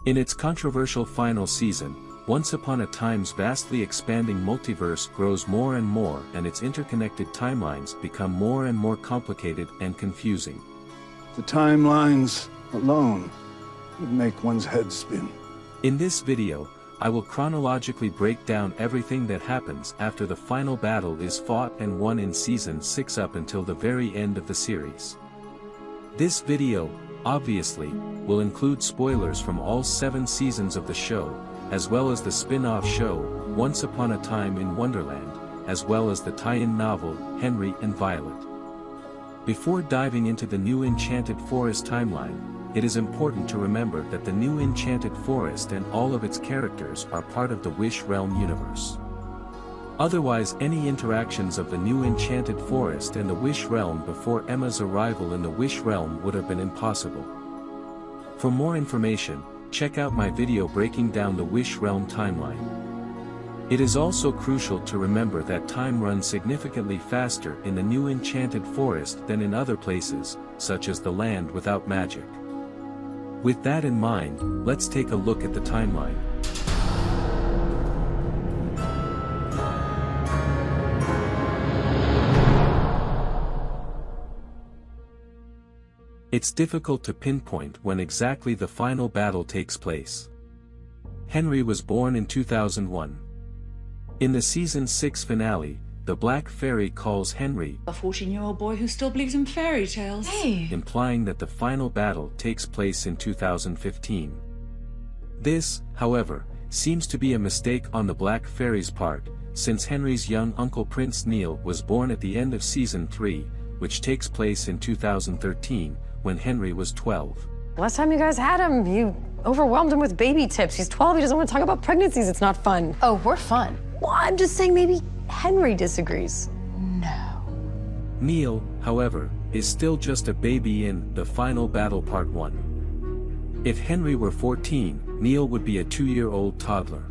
In its controversial final season, Once Upon a Time's vastly expanding multiverse grows more and more and its interconnected timelines become more and more complicated and confusing. The timelines alone would make one's head spin. In this video, I will chronologically break down everything that happens after the final battle is fought and won in Season 6 up until the very end of the series. This video, obviously, will include spoilers from all 7 seasons of the show, as well as the spin-off show, Once Upon a Time in Wonderland, as well as the tie-in novel, Henry and Violet. Before diving into the new Enchanted Forest timeline, it is important to remember that the new Enchanted Forest and all of its characters are part of the Wish Realm universe. Otherwise, any interactions of the new Enchanted Forest and the Wish Realm before Emma's arrival in the Wish Realm would have been impossible. For more information, check out my video breaking down the Wish Realm timeline. It is also crucial to remember that time runs significantly faster in the new Enchanted Forest than in other places, such as the Land Without Magic. With that in mind, let's take a look at the timeline. It's difficult to pinpoint when exactly the final battle takes place. Henry was born in 2001. In the Season 6 finale, the Black Fairy calls Henry a 14-year-old boy who still believes in fairy tales. Hey! Implying that the final battle takes place in 2015. This, however, seems to be a mistake on the Black Fairy's part, since Henry's young uncle Prince Neil was born at the end of Season 3, which takes place in 2013, when Henry was 12. Last time you guys had him, you overwhelmed him with baby tips. He's 12, he doesn't want to talk about pregnancies, it's not fun. Oh, we're fun. Well, I'm just saying maybe Henry disagrees. No. Neil, however, is still just a baby in The Final Battle Part 1. If Henry were 14, Neil would be a 2-year-old toddler.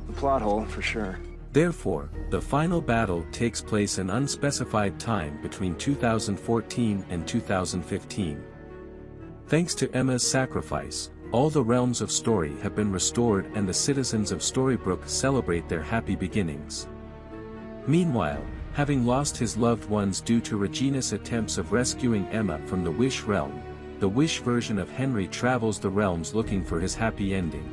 The plot hole, for sure. Therefore, the final battle takes place in unspecified time between 2014 and 2015. Thanks to Emma's sacrifice, all the realms of story have been restored and the citizens of Storybrooke celebrate their happy beginnings. Meanwhile, having lost his loved ones due to Regina's attempts of rescuing Emma from the Wish Realm, the Wish version of Henry travels the realms looking for his happy ending.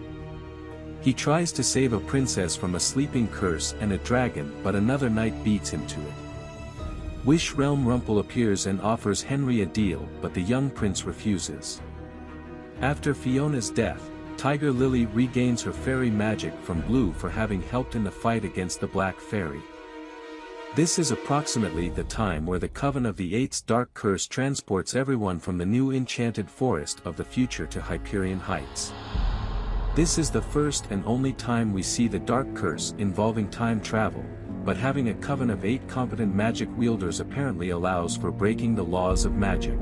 He tries to save a princess from a sleeping curse and a dragon, but another knight beats him to it. Wish Realm Rumple appears and offers Henry a deal, but the young prince refuses. After Fiona's death, Tiger Lily regains her fairy magic from Blue for having helped in the fight against the Black Fairy. This is approximately the time where the Coven of the Eight's dark curse transports everyone from the new Enchanted Forest of the future to Hyperion Heights. This is the first and only time we see the dark curse involving time travel, but having a Coven of 8 competent magic wielders apparently allows for breaking the laws of magic.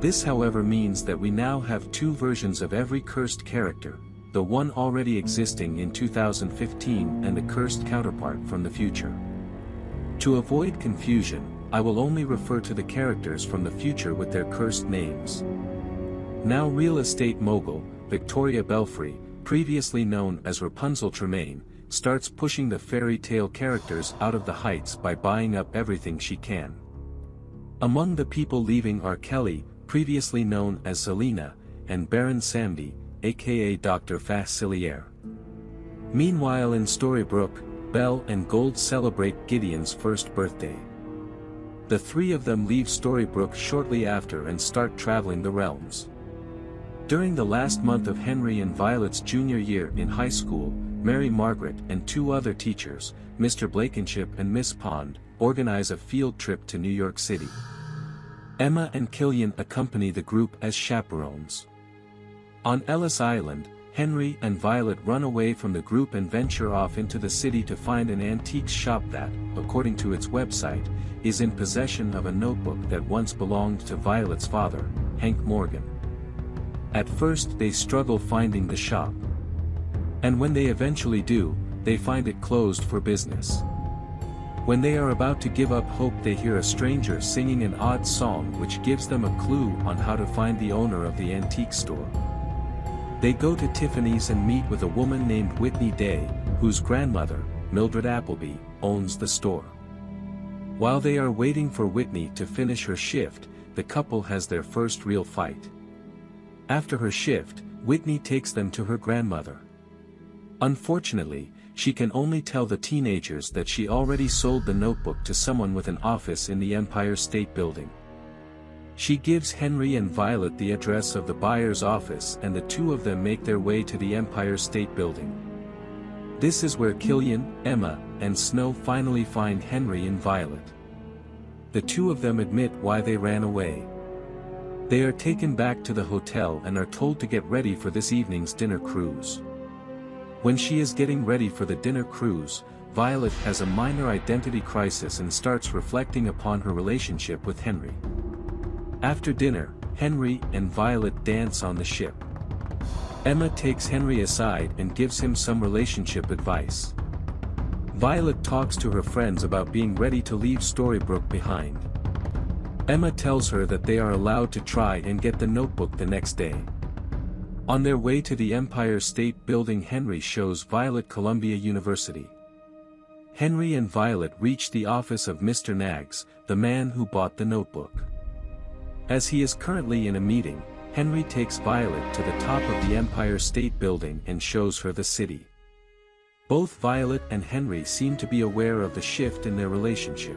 This however means that we now have 2 versions of every cursed character, the one already existing in 2015 and the cursed counterpart from the future. To avoid confusion, I will only refer to the characters from the future with their cursed names. Now real estate mogul, Victoria Belfry, previously known as Rapunzel Tremaine, starts pushing the fairy tale characters out of the heights by buying up everything she can. Among the people leaving are Kelly, previously known as Selena, and Baron Samdi, aka Dr. Facilier. Meanwhile in Storybrooke, Belle and Gold celebrate Gideon's first birthday. The 3 of them leave Storybrooke shortly after and start traveling the realms. During the last month of Henry and Violet's junior year in high school, Mary Margaret and 2 other teachers, Mr. Blankenship and Miss Pond, organize a field trip to New York City. Emma and Killian accompany the group as chaperones. On Ellis Island, Henry and Violet run away from the group and venture off into the city to find an antiques shop that, according to its website, is in possession of a notebook that once belonged to Violet's father, Hank Morgan. At first they struggle finding the shop. And when they eventually do, they find it closed for business. When they are about to give up hope, they hear a stranger singing an odd song which gives them a clue on how to find the owner of the antique store. They go to Tiffany's and meet with a woman named Whitney Day, whose grandmother, Mildred Appleby, owns the store. While they are waiting for Whitney to finish her shift, the couple has their first real fight. After her shift, Whitney takes them to her grandmother. Unfortunately, she can only tell the teenagers that she already sold the notebook to someone with an office in the Empire State Building. She gives Henry and Violet the address of the buyer's office, and the two of them make their way to the Empire State Building. This is where Killian, Emma, and Snow finally find Henry and Violet. The two of them admit why they ran away. They are taken back to the hotel and are told to get ready for this evening's dinner cruise. When she is getting ready for the dinner cruise, Violet has a minor identity crisis and starts reflecting upon her relationship with Henry. After dinner, Henry and Violet dance on the ship. Emma takes Henry aside and gives him some relationship advice. Violet talks to her friends about being ready to leave Storybrooke behind. Emma tells her that they are allowed to try and get the notebook the next day. On their way to the Empire State Building, Henry shows Violet Columbia University. Henry and Violet reach the office of Mr. Naggs, the man who bought the notebook. As he is currently in a meeting, Henry takes Violet to the top of the Empire State Building and shows her the city. Both Violet and Henry seem to be aware of the shift in their relationship.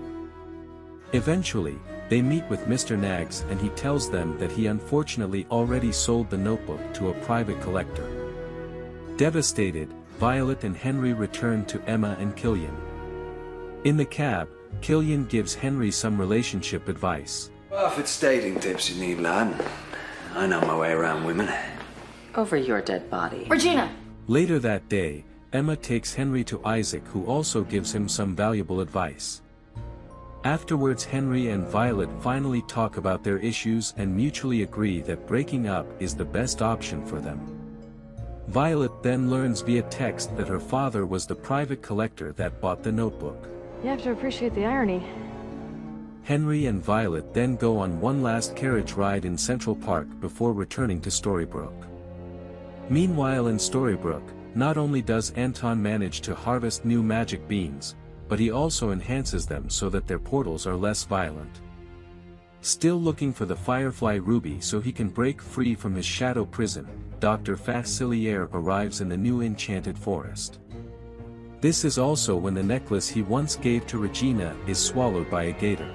Eventually, they meet with Mr. Naggs and he tells them that he unfortunately already sold the notebook to a private collector. Devastated, Violet and Henry return to Emma and Killian. In the cab, Killian gives Henry some relationship advice. Well, if it's dating tips you need, lad, I know my way around women. Over your dead body. Regina! Later that day, Emma takes Henry to Isaac, who also gives him some valuable advice. Afterwards, Henry and Violet finally talk about their issues and mutually agree that breaking up is the best option for them. Violet then learns via text that her father was the private collector that bought the notebook. You have to appreciate the irony. Henry and Violet then go on one last carriage ride in Central Park before returning to Storybrooke. Meanwhile in Storybrooke, not only does Anton manage to harvest new magic beans, but he also enhances them so that their portals are less violent. Still looking for the Firefly Ruby so he can break free from his shadow prison, Dr. Facilier arrives in the new Enchanted Forest. This is also when the necklace he once gave to Regina is swallowed by a gator.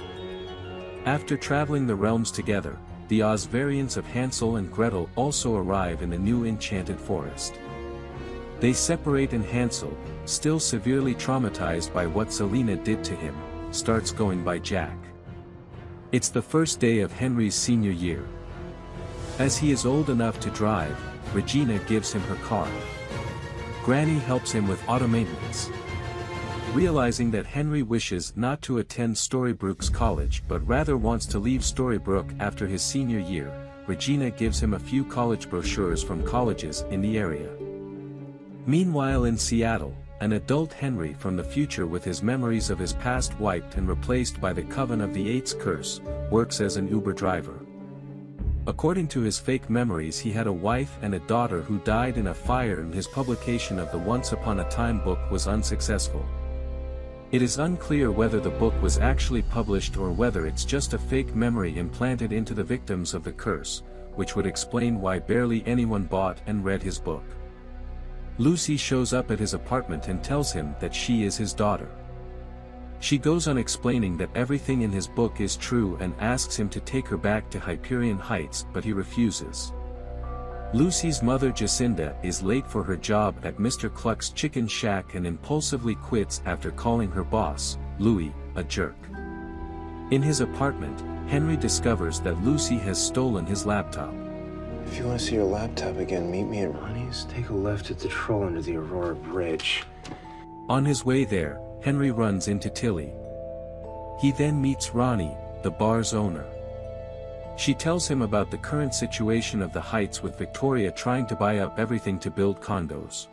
After traveling the realms together, the Oz variants of Hansel and Gretel also arrive in the new Enchanted Forest. They separate and Hansel, still severely traumatized by what Selena did to him, starts going by Jack. It's the first day of Henry's senior year. As he is old enough to drive, Regina gives him her car. Granny helps him with auto maintenance. Realizing that Henry wishes not to attend Storybrooke's college but rather wants to leave Storybrooke after his senior year, Regina gives him a few college brochures from colleges in the area. Meanwhile in Seattle, an adult Henry from the future with his memories of his past wiped and replaced by the Coven of the Eight's curse, works as an Uber driver. According to his fake memories, he had a wife and a daughter who died in a fire, and his publication of the Once Upon a Time book was unsuccessful. It is unclear whether the book was actually published or whether it's just a fake memory implanted into the victims of the curse, which would explain why barely anyone bought and read his book. Lucy shows up at his apartment and tells him that she is his daughter. She goes on explaining that everything in his book is true and asks him to take her back to Hyperion Heights, but he refuses. Lucy's mother Jacinda is late for her job at Mr. Cluck's chicken shack and impulsively quits after calling her boss, Louis, a jerk. In his apartment, Henry discovers that Lucy has stolen his laptop. If you want to see your laptop again, meet me at Ronnie's. Take a left at the troll under the Aurora Bridge. On his way there, Henry runs into Tilly. He then meets Ronnie, the bar's owner. She tells him about the current situation of the Heights with Victoria trying to buy up everything to build condos.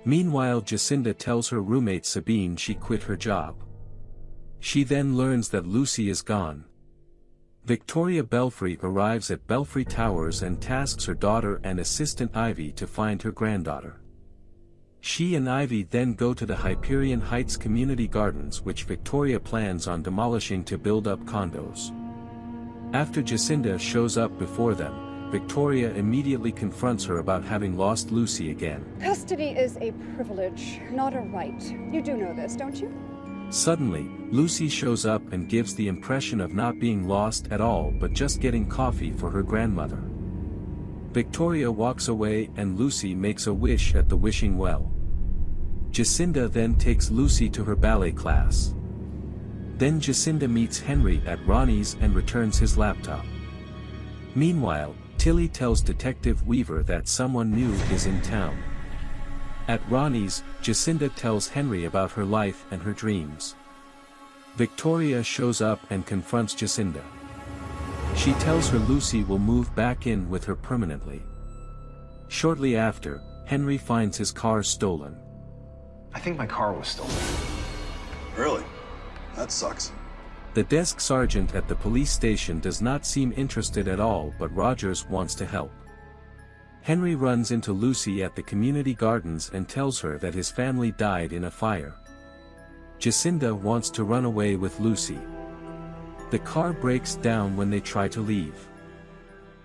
Meanwhile, Jacinda tells her roommate Sabine she quit her job. She then learns that Lucy is gone. Victoria Belfry arrives at Belfry Towers and tasks her daughter and assistant Ivy to find her granddaughter. She and Ivy then go to the Hyperion Heights community gardens, which Victoria plans on demolishing to build up condos. After Jacinda shows up before them, Victoria immediately confronts her about having lost Lucy again. Custody is a privilege, not a right. You do know this, don't you? Suddenly, Lucy shows up and gives the impression of not being lost at all but just getting coffee for her grandmother. Victoria walks away and Lucy makes a wish at the wishing well. Jacinda then takes Lucy to her ballet class. Then Jacinda meets Henry at Ronnie's and returns his laptop. Meanwhile, Tilly tells Detective Weaver that someone new is in town. At Ronnie's, Jacinda tells Henry about her life and her dreams. Victoria shows up and confronts Jacinda. She tells her Lucy will move back in with her permanently. Shortly after, Henry finds his car stolen. I think my car was stolen. Really? That sucks. The desk sergeant at the police station does not seem interested at all, but Rogers wants to help. Henry runs into Lucy at the community gardens and tells her that his family died in a fire. Jacinda wants to run away with Lucy. The car breaks down when they try to leave.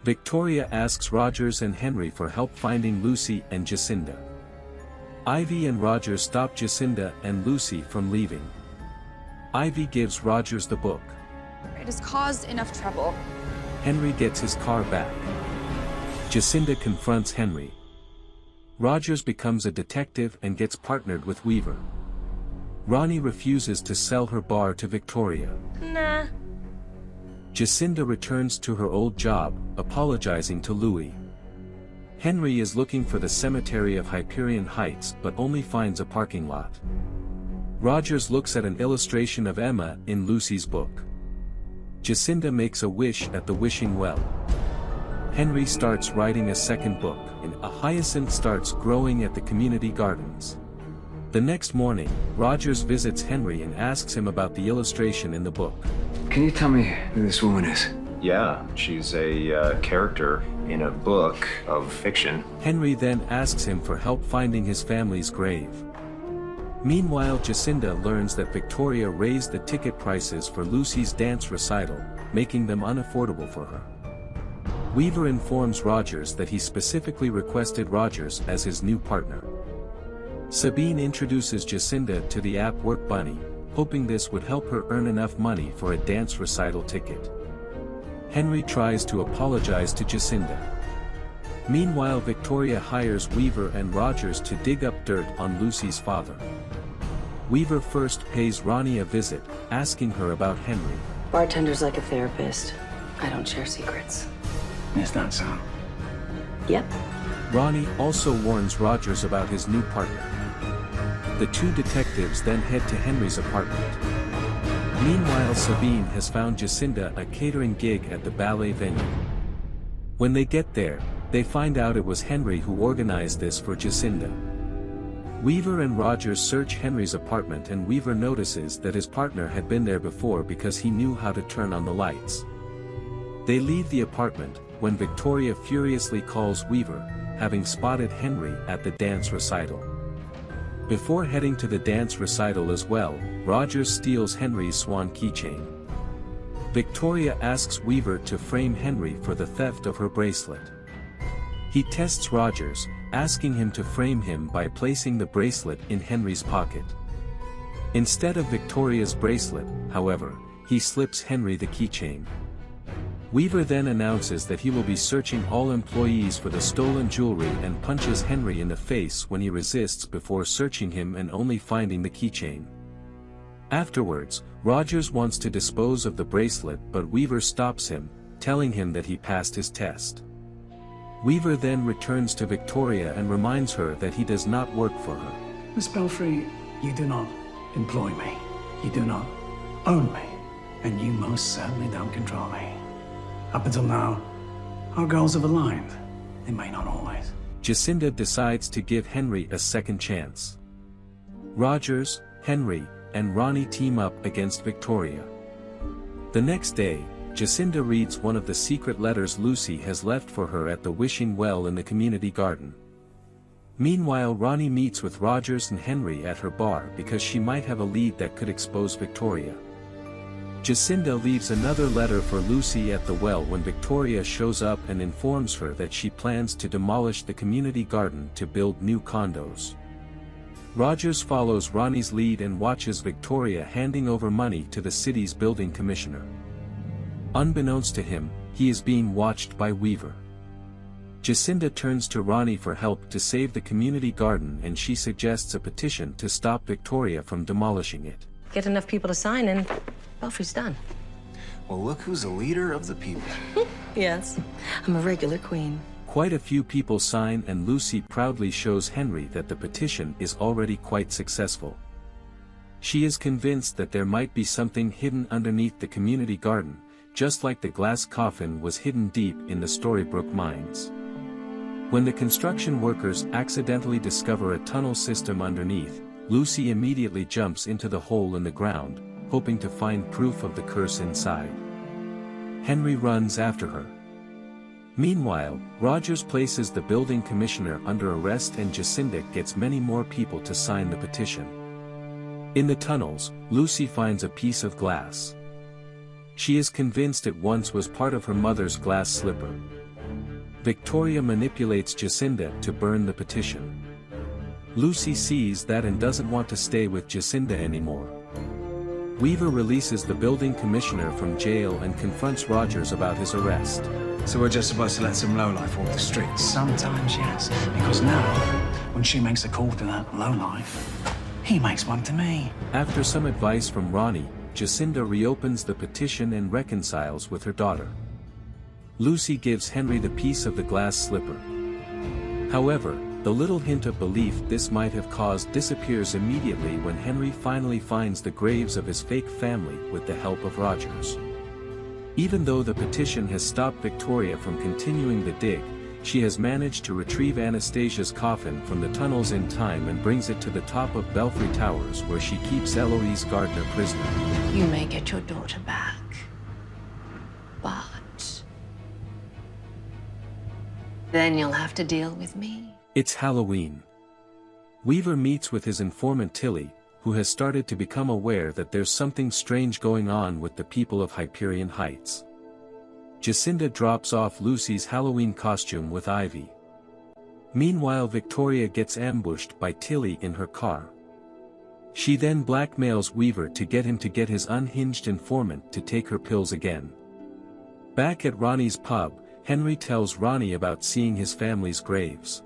Victoria asks Rogers and Henry for help finding Lucy and Jacinda. Ivy and Rogers stop Jacinda and Lucy from leaving. Ivy gives Rogers the book. It has caused enough trouble. Henry gets his car back. Jacinda confronts Henry. Rogers becomes a detective and gets partnered with Weaver. Ronnie refuses to sell her bar to Victoria. Nah. Jacinda returns to her old job, apologizing to Louis. Henry is looking for the cemetery of Hyperion Heights but only finds a parking lot. Rogers looks at an illustration of Emma in Lucy's book. Jacinda makes a wish at the wishing well. Henry starts writing a second book, and a hyacinth starts growing at the community gardens. The next morning, Rogers visits Henry and asks him about the illustration in the book. Can you tell me who this woman is? Yeah, she's a character in a book of fiction. Henry then asks him for help finding his family's grave. Meanwhile, Jacinda learns that Victoria raised the ticket prices for Lucy's dance recital, making them unaffordable for her. Weaver informs Rogers that he specifically requested Rogers as his new partner. Sabine introduces Jacinda to the app Work Bunny, hoping this would help her earn enough money for a dance recital ticket. Henry tries to apologize to Jacinda. Meanwhile, Victoria hires Weaver and Rogers to dig up dirt on Lucy's father. Weaver first pays Ronnie a visit, asking her about Henry. Bartender's like a therapist. I don't share secrets. Is that so? Yep. Ronnie also warns Rogers about his new partner. The two detectives then head to Henry's apartment. Meanwhile, Sabine has found Jacinda a catering gig at the ballet venue. When they get there, they find out it was Henry who organized this for Jacinda. Weaver and Rogers search Henry's apartment and Weaver notices that his partner had been there before because he knew how to turn on the lights. They leave the apartment, when Victoria furiously calls Weaver, having spotted Henry at the dance recital. Before heading to the dance recital as well, Rogers steals Henry's swan keychain. Victoria asks Weaver to frame Henry for the theft of her bracelet. He tests Rogers, asking him to frame him by placing the bracelet in Henry's pocket. Instead of Victoria's bracelet, however, he slips Henry the keychain. Weaver then announces that he will be searching all employees for the stolen jewelry and punches Henry in the face when he resists before searching him and only finding the keychain. Afterwards, Rogers wants to dispose of the bracelet but Weaver stops him, telling him that he passed his test. Weaver then returns to Victoria and reminds her that he does not work for her. Miss Belfry, you do not employ me. You do not own me. And you most certainly don't control me. Up until now, our goals have aligned. They may not always. Jacinda decides to give Henry a second chance. Rogers, Henry, and Ronnie team up against Victoria. The next day, Jacinda reads one of the secret letters Lucy has left for her at the wishing well in the community garden. Meanwhile, Ronnie meets with Rogers and Henry at her bar because she might have a lead that could expose Victoria. Jacinda leaves another letter for Lucy at the well when Victoria shows up and informs her that she plans to demolish the community garden to build new condos. Rogers follows Ronnie's lead and watches Victoria handing over money to the city's building commissioner. Unbeknownst to him, he is being watched by Weaver. Jacinda turns to Ronnie for help to save the community garden, and she suggests a petition to stop Victoria from demolishing it. Get enough people to sign and Belfry's done. Well, look who's the leader of the people. Yes, I'm a regular queen. Quite a few people sign, and Lucy proudly shows Henry that the petition is already quite successful. She is convinced that there might be something hidden underneath the community garden, just like the glass coffin was hidden deep in the Storybrooke mines. When the construction workers accidentally discover a tunnel system underneath, Lucy immediately jumps into the hole in the ground, hoping to find proof of the curse inside. Henry runs after her. Meanwhile, Rogers places the building commissioner under arrest, and Jacinda gets many more people to sign the petition. In the tunnels, Lucy finds a piece of glass. She is convinced it once was part of her mother's glass slipper. Victoria manipulates Jacinda to burn the petition. Lucy sees that and doesn't want to stay with Jacinda anymore. Weaver releases the building commissioner from jail and confronts Rogers about his arrest. So we're just supposed to let some lowlife walk the streets? Sometimes, yes. Because now, when she makes a call to that lowlife, he makes one to me. After some advice from Ronnie, Jacinda reopens the petition and reconciles with her daughter. Lucy gives Henry the piece of the glass slipper. However, the little hint of belief this might have caused disappears immediately when Henry finally finds the graves of his fake family with the help of Rogers. Even though the petition has stopped Victoria from continuing the dig, she has managed to retrieve Anastasia's coffin from the tunnels in time and brings it to the top of Belfry Towers, where she keeps Eloise Gardner prisoner. You may get your daughter back, but then you'll have to deal with me. It's Halloween. Weaver meets with his informant Tilly, who has started to become aware that there's something strange going on with the people of Hyperion Heights. Jacinda drops off Lucy's Halloween costume with Ivy. Meanwhile, Victoria gets ambushed by Tilly in her car. She then blackmails Weaver to get him to get his unhinged informant to take her pills again. Back at Ronnie's pub, Henry tells Ronnie about seeing his family's graves.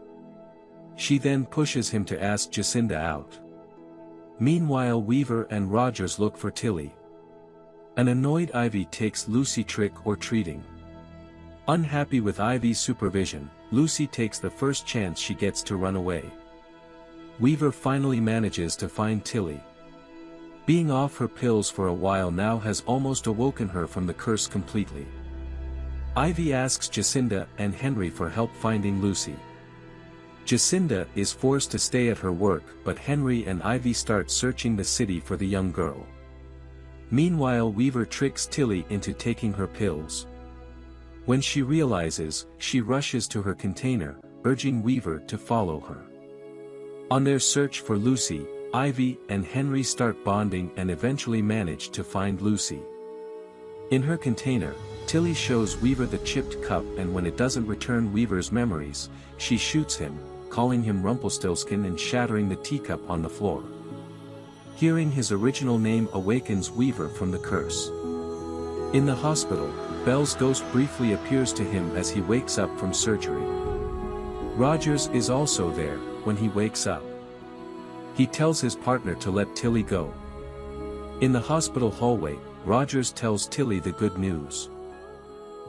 She then pushes him to ask Jacinda out. Meanwhile, Weaver and Rogers look for Tilly. An annoyed Ivy takes Lucy trick-or-treating. Unhappy with Ivy's supervision, Lucy takes the first chance she gets to run away. Weaver finally manages to find Tilly. Being off her pills for a while now has almost awoken her from the curse completely. Ivy asks Jacinda and Henry for help finding Lucy. Jacinda is forced to stay at her work, but Henry and Ivy start searching the city for the young girl. Meanwhile, Weaver tricks Tilly into taking her pills. When she realizes, she rushes to her container, urging Weaver to follow her. On their search for Lucy, Ivy and Henry start bonding and eventually manage to find Lucy. In her container, Tilly shows Weaver the chipped cup, and when it doesn't return Weaver's memories, she shoots him, calling him Rumplestiltskin and shattering the teacup on the floor. Hearing his original name awakens Weaver from the curse. In the hospital, Belle's ghost briefly appears to him as he wakes up from surgery. Rogers is also there when he wakes up. He tells his partner to let Tilly go. In the hospital hallway, Rogers tells Tilly the good news.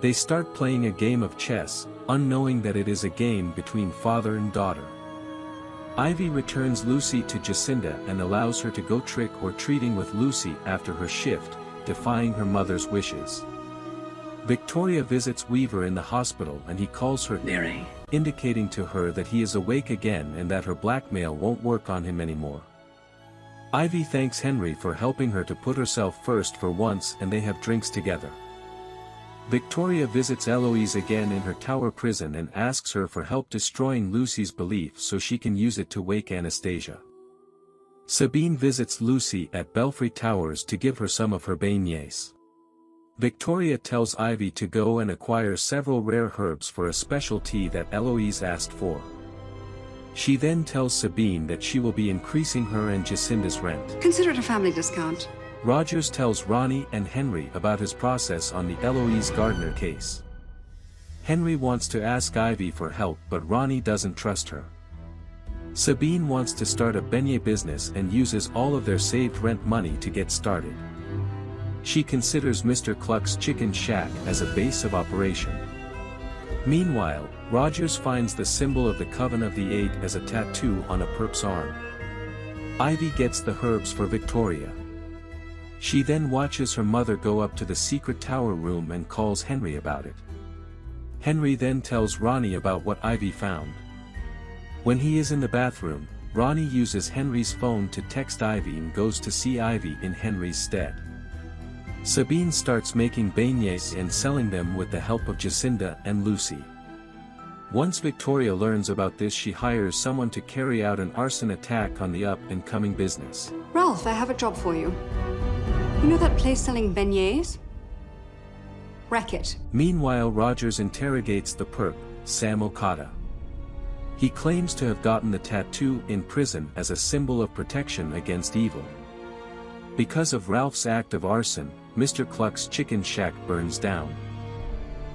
They start playing a game of chess, unknowing that it is a game between father and daughter. Ivy returns Lucy to Jacinda and allows her to go trick-or-treating with Lucy after her shift, defying her mother's wishes. Victoria visits Weaver in the hospital and he calls her Neri, indicating to her that he is awake again and that her blackmail won't work on him anymore. Ivy thanks Henry for helping her to put herself first for once, and they have drinks together. Victoria visits Eloise again in her tower prison and asks her for help destroying Lucy's belief so she can use it to wake Anastasia. Sabine visits Lucy at Belfry Towers to give her some of her beignets. Victoria tells Ivy to go and acquire several rare herbs for a special tea that Eloise asked for. She then tells Sabine that she will be increasing her and Jacinda's rent. Consider it a family discount. Rogers tells Ronnie and Henry about his process on the Eloise Gardner case. Henry wants to ask Ivy for help but Ronnie doesn't trust her. Sabine wants to start a beignet business and uses all of their saved rent money to get started. She considers Mr. Cluck's chicken shack as a base of operation. Meanwhile, Rogers finds the symbol of the Coven of the Eight as a tattoo on a perp's arm. Ivy gets the herbs for Victoria. She then watches her mother go up to the secret tower room and calls Henry about it. Henry then tells Ronnie about what Ivy found. When he is in the bathroom, Ronnie uses Henry's phone to text Ivy and goes to see Ivy in Henry's stead. Sabine starts making beignets and selling them with the help of Jacinda and Lucy. Once Victoria learns about this, she hires someone to carry out an arson attack on the up-and-coming business. Ralph, I have a job for you. You know that place selling beignets? Wreck it. Meanwhile, Rogers interrogates the perp, Sam Okada. He claims to have gotten the tattoo in prison as a symbol of protection against evil. Because of Ralph's act of arson, Mr. Cluck's chicken shack burns down.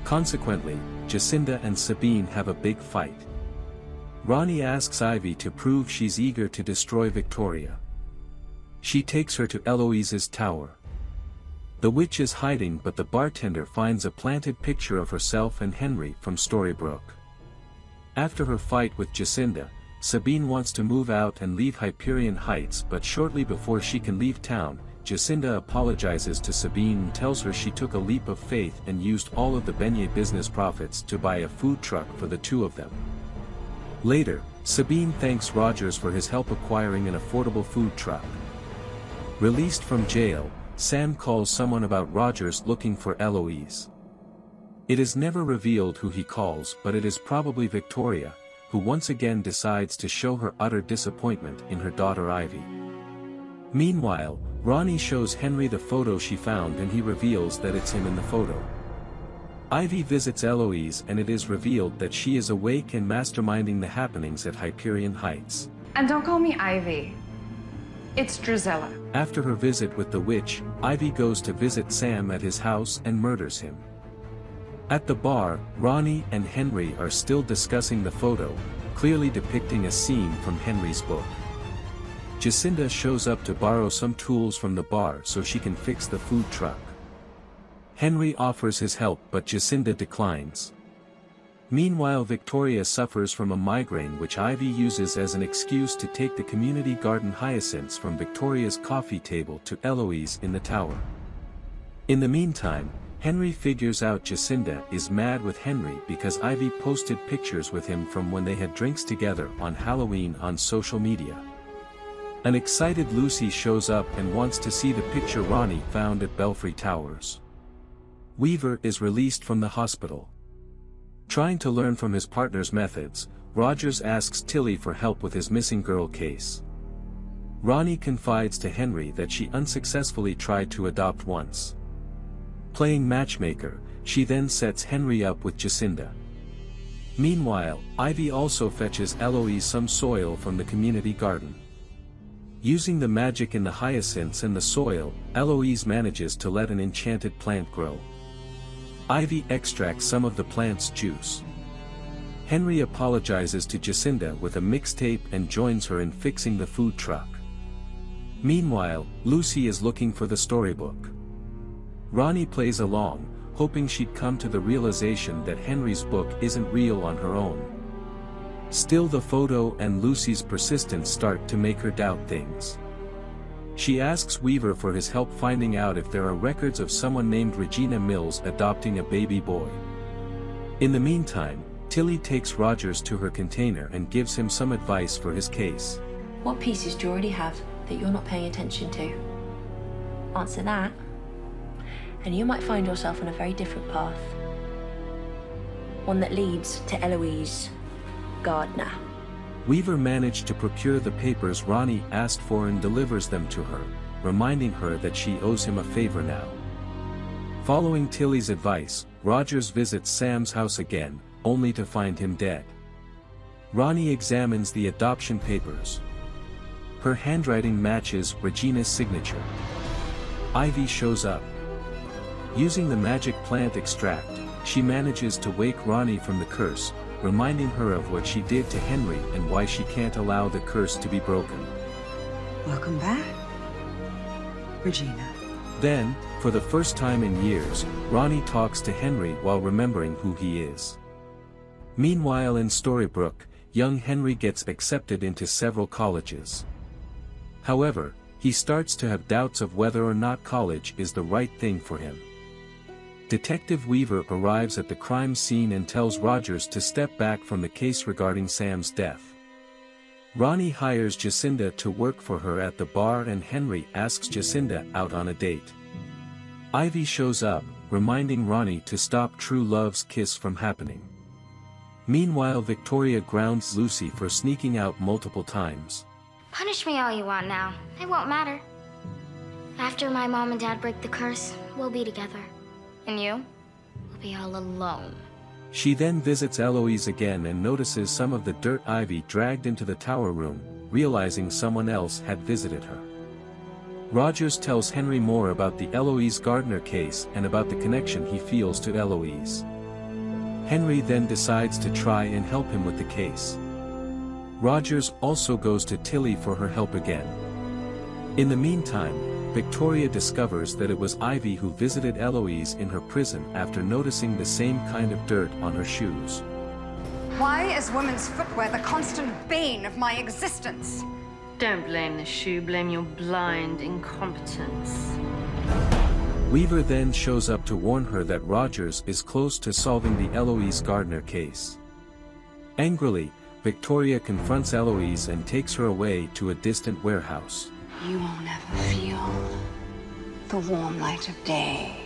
Consequently, Jacinda and Sabine have a big fight. Ronnie asks Ivy to prove she's eager to destroy Victoria. She takes her to Eloise's tower. The witch is hiding but the bartender finds a planted picture of herself and Henry from Storybrooke. After her fight with Jacinda, Sabine wants to move out and leave Hyperion Heights but shortly before she can leave town, Jacinda apologizes to Sabine and tells her she took a leap of faith and used all of the beignet business profits to buy a food truck for the two of them. Later, Sabine thanks Rogers for his help acquiring an affordable food truck. Released from jail, Sam calls someone about Rogers looking for Eloise. It is never revealed who he calls but it is probably Victoria, who once again decides to show her utter disappointment in her daughter Ivy. Meanwhile, Ronnie shows Henry the photo she found and he reveals that it's him in the photo. Ivy visits Eloise and it is revealed that she is awake and masterminding the happenings at Hyperion Heights. And don't call me Ivy. It's Drizella. After her visit with the witch, Ivy goes to visit Sam at his house and murders him. At the bar, Ronnie and Henry are still discussing the photo, clearly depicting a scene from Henry's book. Jacinda shows up to borrow some tools from the bar so she can fix the food truck. Henry offers his help but Jacinda declines. Meanwhile, Victoria suffers from a migraine which Ivy uses as an excuse to take the community garden hyacinths from Victoria's coffee table to Eloise in the tower. In the meantime, Henry figures out Jacinda is mad with Henry because Ivy posted pictures with him from when they had drinks together on Halloween on social media. An excited Lucy shows up and wants to see the picture Ronnie found at Belfry Towers. Weaver is released from the hospital. Trying to learn from his partner's methods, Rogers asks Tilly for help with his missing girl case. Ronnie confides to Henry that she unsuccessfully tried to adopt once. Playing matchmaker, she then sets Henry up with Jacinda. Meanwhile, Ivy also fetches Eloise some soil from the community garden. Using the magic in the hyacinths and the soil, Eloise manages to let an enchanted plant grow. Ivy extracts some of the plant's juice. Henry apologizes to Jacinda with a mixtape and joins her in fixing the food truck. Meanwhile, Lucy is looking for the storybook. Ronnie plays along, hoping she'd come to the realization that Henry's book isn't real on her own. Still, the photo and Lucy's persistence start to make her doubt things. She asks Weaver for his help finding out if there are records of someone named Regina Mills adopting a baby boy. In the meantime, Tilly takes Rogers to her container and gives him some advice for his case. What pieces do you already have that you're not paying attention to? Answer that. and you might find yourself on a very different path. One that leads to Eloise Gardner. Weaver managed to procure the papers Ronnie asked for and delivers them to her, reminding her that she owes him a favor now. Following Tilly's advice, Rogers visits Sam's house again, only to find him dead. Ronnie examines the adoption papers. Her handwriting matches Regina's signature. Ivy shows up. Using the magic plant extract, she manages to wake Ronnie from the curse, reminding her of what she did to Henry and why she can't allow the curse to be broken. Welcome back, Regina. Then, for the first time in years, Ronnie talks to Henry while remembering who he is. Meanwhile in Storybrooke, young Henry gets accepted into several colleges. However, he starts to have doubts of whether or not college is the right thing for him. Detective Weaver arrives at the crime scene and tells Rogers to step back from the case regarding Sam's death. Ronnie hires Jacinda to work for her at the bar and Henry asks Jacinda out on a date. Ivy shows up, reminding Ronnie to stop true love's kiss from happening. Meanwhile Victoria grounds Lucy for sneaking out multiple times. Punish me all you want now. It won't matter. After my mom and dad break the curse, we'll be together. And you? We'll be all alone. She then visits Eloise again and notices some of the dirt Ivy dragged into the tower room, realizing someone else had visited her. Rogers tells Henry more about the Eloise Gardner case and about the connection he feels to Eloise. Henry then decides to try and help him with the case. Rogers also goes to Tilly for her help again. In the meantime, Victoria discovers that it was Ivy who visited Eloise in her prison after noticing the same kind of dirt on her shoes. Why is women's footwear the constant bane of my existence? Don't blame the shoe, blame your blind incompetence. Weaver then shows up to warn her that Rogers is close to solving the Eloise Gardner case. Angrily, Victoria confronts Eloise and takes her away to a distant warehouse. You won't ever feel the warm light of day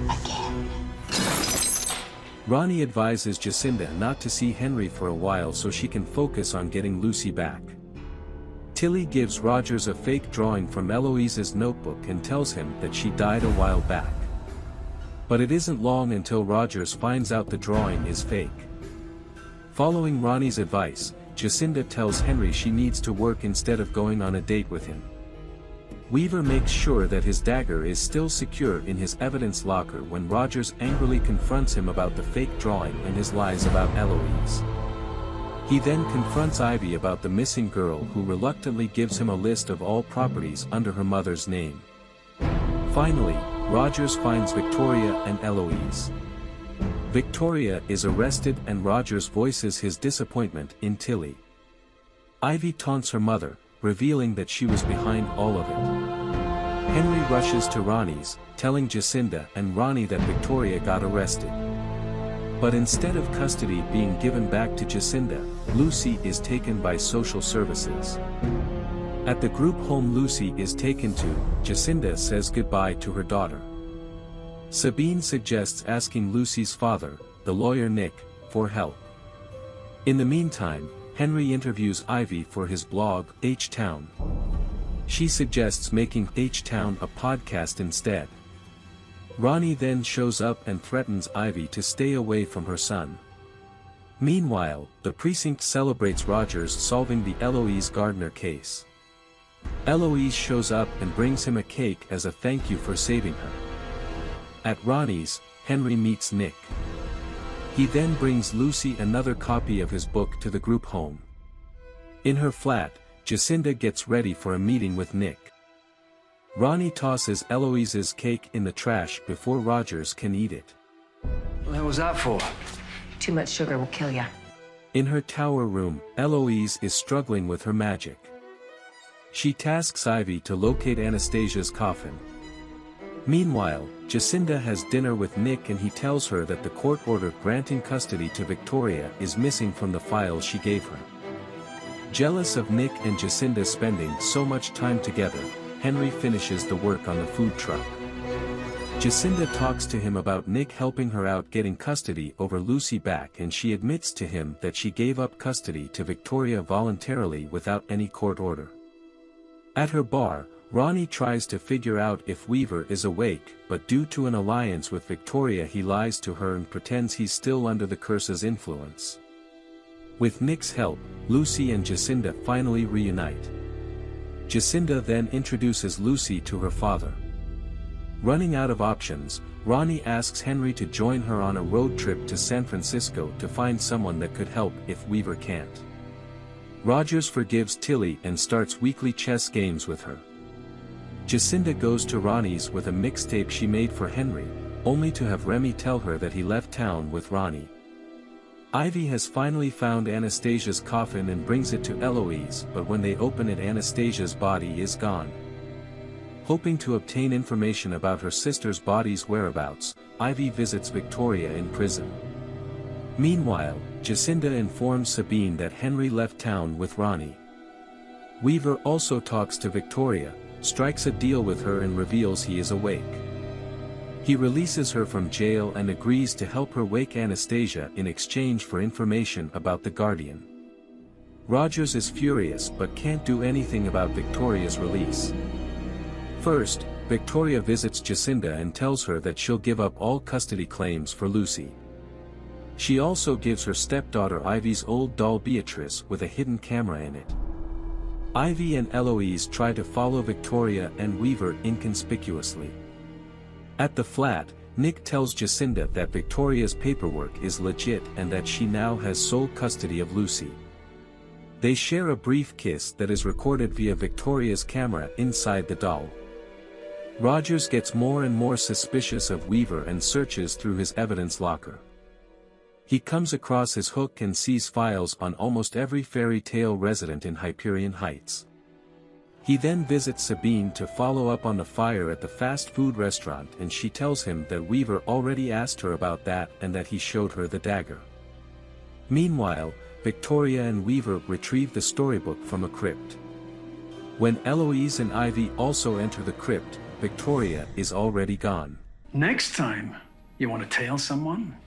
again. Ronnie advises Jacinda not to see Henry for a while so she can focus on getting Lucy back. Tilly gives Rogers a fake drawing from Eloise's notebook and tells him that she died a while back. But it isn't long until Rogers finds out the drawing is fake. Following Ronnie's advice, Jacinda tells Henry she needs to work instead of going on a date with him. Weaver makes sure that his dagger is still secure in his evidence locker when Rogers angrily confronts him about the fake drawing and his lies about Eloise. He then confronts Ivy about the missing girl who reluctantly gives him a list of all properties under her mother's name. Finally, Rogers finds Victoria and Eloise. Victoria is arrested and Rogers voices his disappointment in Tilly. Ivy taunts her mother, revealing that she was behind all of it. Henry rushes to Ronnie's, telling Jacinda and Ronnie that Victoria got arrested. But instead of custody being given back to Jacinda, Lucy is taken by social services. At the group home Lucy is taken to, Jacinda says goodbye to her daughter. Sabine suggests asking Lucy's father, the lawyer Nick, for help. In the meantime, Henry interviews Ivy for his blog, H-Town. She suggests making H-Town a podcast instead. Ronnie then shows up and threatens Ivy to stay away from her son. Meanwhile, the precinct celebrates Rogers solving the Eloise Gardner case. Eloise shows up and brings him a cake as a thank you for saving her. At Ronnie's, Henry meets Nick. He then brings Lucy another copy of his book to the group home. In her flat, Jacinda gets ready for a meeting with Nick. Ronnie tosses Eloise's cake in the trash before Rogers can eat it. What the hell was that for? Too much sugar will kill ya. In her tower room, Eloise is struggling with her magic. She tasks Ivy to locate Anastasia's coffin. Meanwhile, Jacinda has dinner with Nick and he tells her that the court order granting custody to Victoria is missing from the files she gave her. Jealous of Nick and Jacinda spending so much time together, Henry finishes the work on the food truck. Jacinda talks to him about Nick helping her out getting custody over Lucy back, and she admits to him that she gave up custody to Victoria voluntarily without any court order. At her bar, Ronnie tries to figure out if Weaver is awake, but due to an alliance with Victoria he lies to her and pretends he's still under the curse's influence. With Nick's help, Lucy and Jacinda finally reunite. Jacinda then introduces Lucy to her father. Running out of options, Ronnie asks Henry to join her on a road trip to San Francisco to find someone that could help if Weaver can't. Rogers forgives Tilly and starts weekly chess games with her. Jacinda goes to Ronnie's with a mixtape she made for Henry, only to have Remy tell her that he left town with Ronnie. Ivy has finally found Anastasia's coffin and brings it to Eloise, but when they open it, Anastasia's body is gone. Hoping to obtain information about her sister's body's whereabouts, Ivy visits Victoria in prison. Meanwhile, Jacinda informs Sabine that Henry left town with Ronnie. Weaver also talks to Victoria, strikes a deal with her and reveals he is awake. He releases her from jail and agrees to help her wake Anastasia in exchange for information about the Guardian. Rogers is furious but can't do anything about Victoria's release. First, Victoria visits Jacinda and tells her that she'll give up all custody claims for Lucy. She also gives her stepdaughter Ivy's old doll Beatrice with a hidden camera in it. Ivy and Eloise try to follow Victoria and Weaver inconspicuously. At the flat, Nick tells Jacinda that Victoria's paperwork is legit and that she now has sole custody of Lucy. They share a brief kiss that is recorded via Victoria's camera inside the doll. Rogers gets more and more suspicious of Weaver and searches through his evidence locker. He comes across his hook and sees files on almost every fairy tale resident in Hyperion Heights. He then visits Sabine to follow up on the fire at the fast food restaurant, and she tells him that Weaver already asked her about that and that he showed her the dagger. Meanwhile, Victoria and Weaver retrieve the storybook from a crypt. When Eloise and Ivy also enter the crypt, Victoria is already gone. Next time you want to tail someone,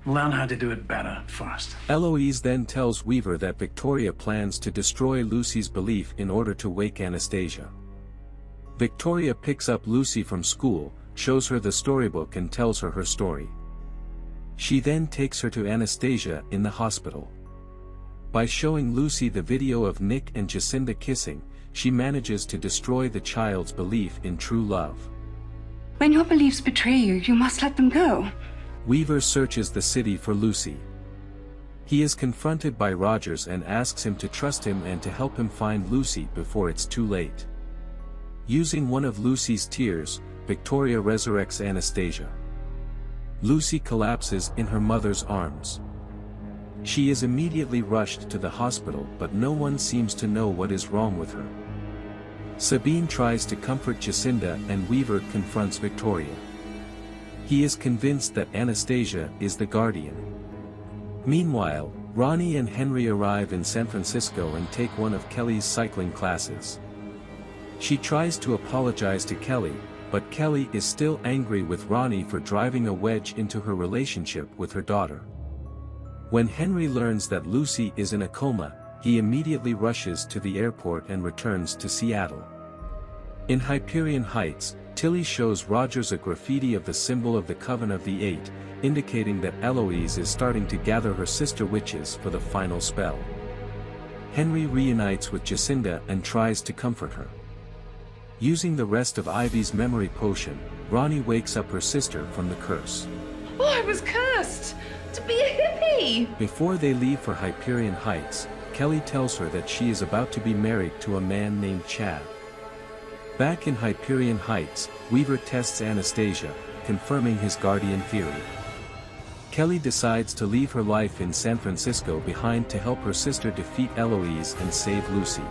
learn how to do it better first. Eloise then tells Weaver that Victoria plans to destroy Lucy's belief in order to wake Anastasia. Victoria picks up Lucy from school, shows her the storybook and tells her her story. She then takes her to Anastasia in the hospital. By showing Lucy the video of Nick and Jacinda kissing, she manages to destroy the child's belief in true love. When your beliefs betray you, you must let them go. Weaver searches the city for Lucy. He is confronted by Rogers and asks him to trust him and to help him find Lucy before it's too late. Using one of Lucy's tears, Victoria resurrects Anastasia. Lucy collapses in her mother's arms. She is immediately rushed to the hospital, but no one seems to know what is wrong with her. Sabine tries to comfort Jacinda and Weaver confronts Victoria. He is convinced that Anastasia is the Guardian. Meanwhile, Ronnie and Henry arrive in San Francisco and take one of Kelly's cycling classes. She tries to apologize to Kelly, but Kelly is still angry with Ronnie for driving a wedge into her relationship with her daughter. When Henry learns that Lucy is in a coma, he immediately rushes to the airport and returns to Seattle. In Hyperion Heights, Tilly shows Rogers a graffiti of the symbol of the Coven of the Eight, indicating that Eloise is starting to gather her sister witches for the final spell. Henry reunites with Jacinda and tries to comfort her. Using the rest of Ivy's memory potion, Ronnie wakes up her sister from the curse. Oh, I was cursed to be a hippie! Before they leave for Hyperion Heights, Kelly tells her that she is about to be married to a man named Chad. Back in Hyperion Heights, Weaver tests Anastasia, confirming his guardian theory. Kelly decides to leave her life in San Francisco behind to help her sister defeat Eloise and save Lucy.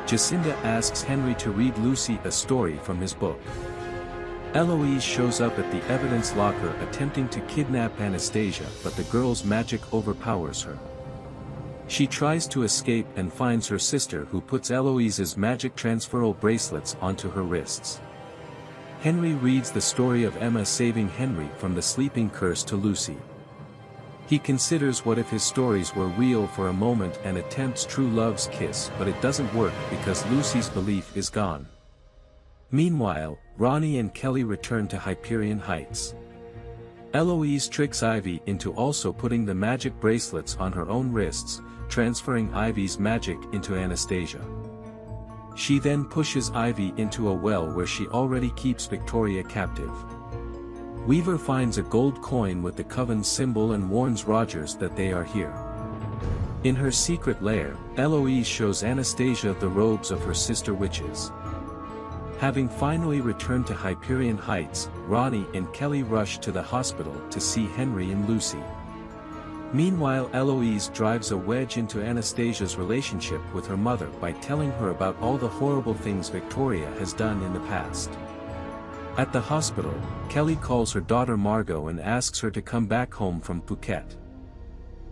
Jacinda asks Henry to read Lucy a story from his book. Eloise shows up at the evidence locker attempting to kidnap Anastasia, but the girl's magic overpowers her. She tries to escape and finds her sister, who puts Eloise's magic transferal bracelets onto her wrists. Henry reads the story of Emma saving Henry from the sleeping curse to Lucy. He considers what if his stories were real for a moment and attempts true love's kiss, but it doesn't work because Lucy's belief is gone. Meanwhile, Ronnie and Kelly return to Hyperion Heights. Eloise tricks Ivy into also putting the magic bracelets on her own wrists, transferring Ivy's magic into Anastasia. She then pushes Ivy into a well where she already keeps Victoria captive. Weaver finds a gold coin with the Coven's symbol and warns Rogers that they are here. In her secret lair, Eloise shows Anastasia the robes of her sister witches. Having finally returned to Hyperion Heights, Ronnie and Kelly rush to the hospital to see Henry and Lucy. Meanwhile, Eloise drives a wedge into Anastasia's relationship with her mother by telling her about all the horrible things Victoria has done in the past. At the hospital, Kelly calls her daughter Margot and asks her to come back home from Phuket.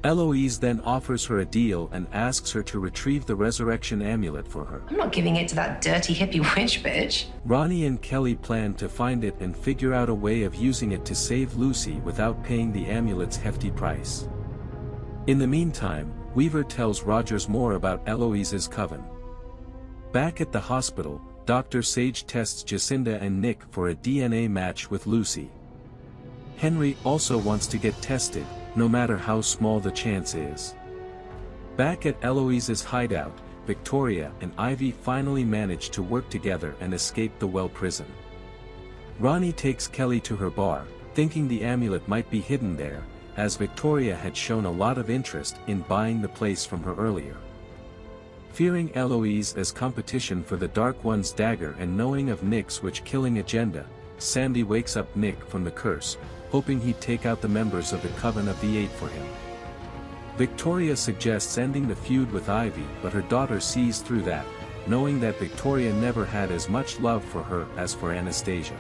Eloise then offers her a deal and asks her to retrieve the resurrection amulet for her. I'm not giving it to that dirty hippie witch bitch. Ronnie and Kelly plan to find it and figure out a way of using it to save Lucy without paying the amulet's hefty price. In the meantime, Weaver tells Rogers more about Eloise's coven. Back at the hospital, Dr. Sage tests Jacinda and Nick for a DNA match with Lucy. Henry also wants to get tested, no matter how small the chance is. Back at Eloise's hideout, Victoria and Ivy finally manage to work together and escape the well prison. Ronnie takes Kelly to her bar, thinking the amulet might be hidden there, as Victoria had shown a lot of interest in buying the place from her earlier. Fearing Eloise as competition for the Dark One's dagger and knowing of Nick's witch-killing agenda, Sandy wakes up Nick from the curse, hoping he'd take out the members of the Coven of the Eight for him. Victoria suggests ending the feud with Ivy, but her daughter sees through that, knowing that Victoria never had as much love for her as for Anastasia.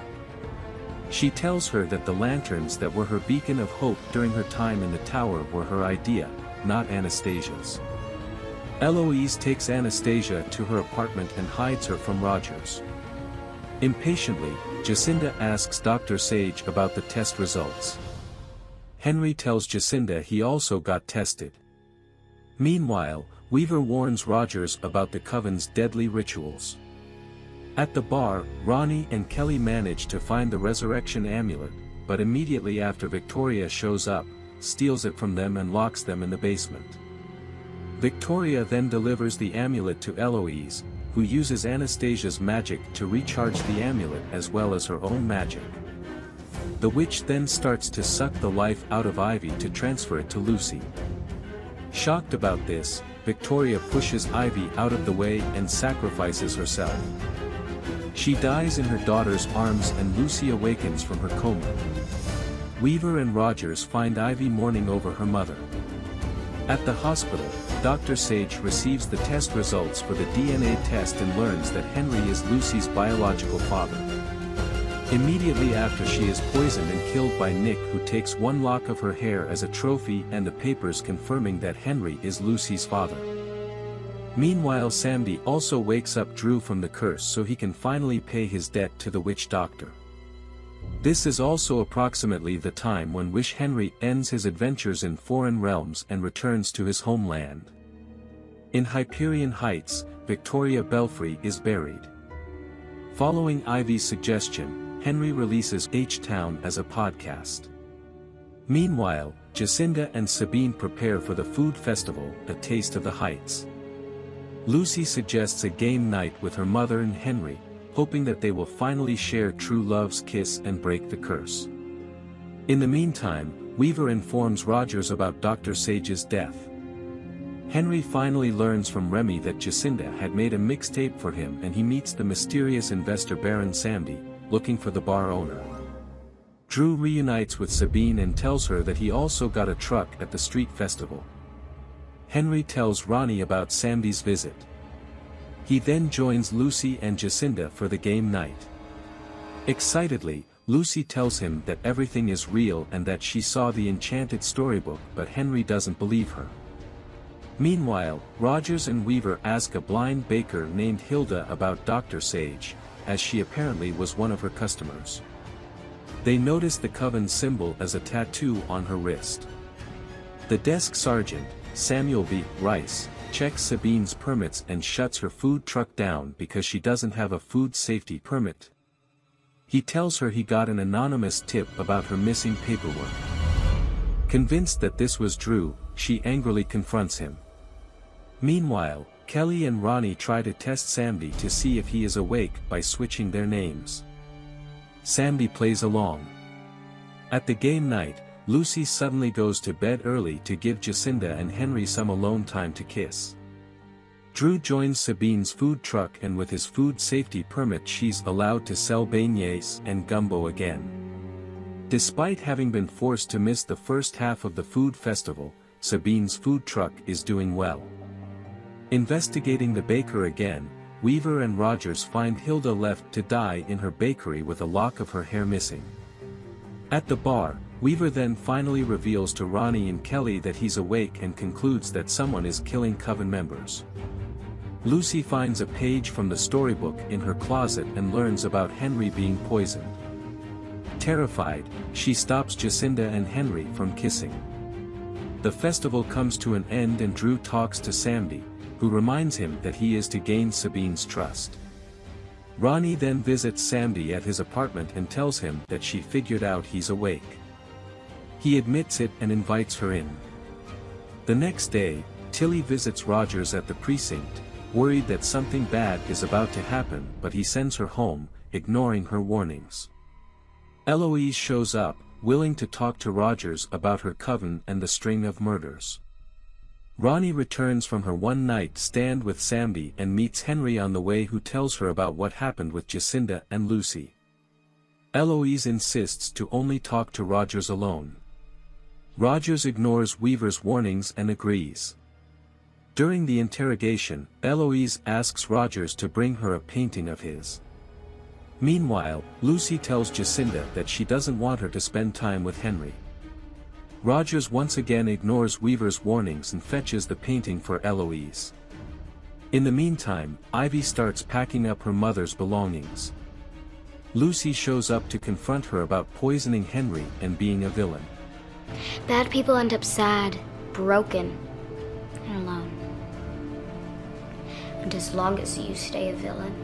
She tells her that the lanterns that were her beacon of hope during her time in the tower were her idea, not Anastasia's. Eloise takes Anastasia to her apartment and hides her from Rogers. Impatiently, Jacinda asks Dr. Sage about the test results. Henry tells Jacinda he also got tested. Meanwhile, Weaver warns Rogers about the Coven's deadly rituals. At the bar, Ronnie and Kelly manage to find the resurrection amulet, but immediately after Victoria shows up, steals it from them and locks them in the basement. Victoria then delivers the amulet to Eloise, who uses Anastasia's magic to recharge the amulet as well as her own magic. The witch then starts to suck the life out of Ivy to transfer it to Lucy. Shocked about this, Victoria pushes Ivy out of the way and sacrifices herself. She dies in her daughter's arms and Lucy awakens from her coma. Weaver and Rogers find Ivy mourning over her mother. At the hospital, Dr. Sage receives the test results for the DNA test and learns that Henry is Lucy's biological father. Immediately after, she is poisoned and killed by Nick, who takes one lock of her hair as a trophy and the papers confirming that Henry is Lucy's father. Meanwhile, Sandy also wakes up Drew from the curse so he can finally pay his debt to the witch doctor. This is also approximately the time when Wish Henry ends his adventures in foreign realms and returns to his homeland. In Hyperion Heights, Victoria Belfry is buried. Following Ivy's suggestion, Henry releases H-Town as a podcast. Meanwhile, Jacinda and Sabine prepare for the food festival, A Taste of the Heights. Lucy suggests a game night with her mother and Henry, hoping that they will finally share true love's kiss and break the curse. In the meantime, Weaver informs Rogers about Dr. Sage's death. Henry finally learns from Remy that Jacinda had made a mixtape for him, and he meets the mysterious investor Baron Samdi, looking for the bar owner. Drew reunites with Sabine and tells her that he also got a truck at the street festival. Henry tells Ronnie about Samdi's visit. He then joins Lucy and Jacinda for the game night. Excitedly, Lucy tells him that everything is real and that she saw the Enchanted storybook, but Henry doesn't believe her. Meanwhile, Rogers and Weaver ask a blind baker named Hilda about Dr. Sage, as she apparently was one of her customers. They noticed the coven symbol as a tattoo on her wrist. The desk sergeant, Samuel B. Rice, checks Sabine's permits and shuts her food truck down because she doesn't have a food safety permit. He tells her he got an anonymous tip about her missing paperwork. Convinced that this was Drew, she angrily confronts him. Meanwhile, Kelly and Ronnie try to test Samdi to see if he is awake by switching their names. Samdi plays along. At the game night, Lucy suddenly goes to bed early to give Jacinda and Henry some alone time to kiss. Drew joins Sabine's food truck, and with his food safety permit she's allowed to sell beignets and gumbo again. Despite having been forced to miss the first half of the food festival, Sabine's food truck is doing well. Investigating the baker again, Weaver and Rogers find Hilda left to die in her bakery with a lock of her hair missing. At the bar, Weaver then finally reveals to Ronnie and Kelly that he's awake and concludes that someone is killing coven members. Lucy finds a page from the storybook in her closet and learns about Henry being poisoned. Terrified, she stops Jacinda and Henry from kissing. The festival comes to an end and Drew talks to Samdi, who reminds him that he is to gain Sabine's trust. Ronnie then visits Samdi at his apartment and tells him that she figured out he's awake. He admits it and invites her in. The next day, Tilly visits Rogers at the precinct, worried that something bad is about to happen, but he sends her home, ignoring her warnings. Eloise shows up, willing to talk to Rogers about her coven and the string of murders. Ronnie returns from her one-night stand with Samdi and meets Henry on the way, who tells her about what happened with Jacinda and Lucy. Eloise insists to only talk to Rogers alone. Rogers ignores Weaver's warnings and agrees. During the interrogation, Eloise asks Rogers to bring her a painting of his. Meanwhile, Lucy tells Jacinda that she doesn't want her to spend time with Henry. Rogers once again ignores Weaver's warnings and fetches the painting for Eloise. In the meantime, Ivy starts packing up her mother's belongings. Lucy shows up to confront her about poisoning Henry and being a villain. Bad people end up sad, broken, and alone. And as long as you stay a villain,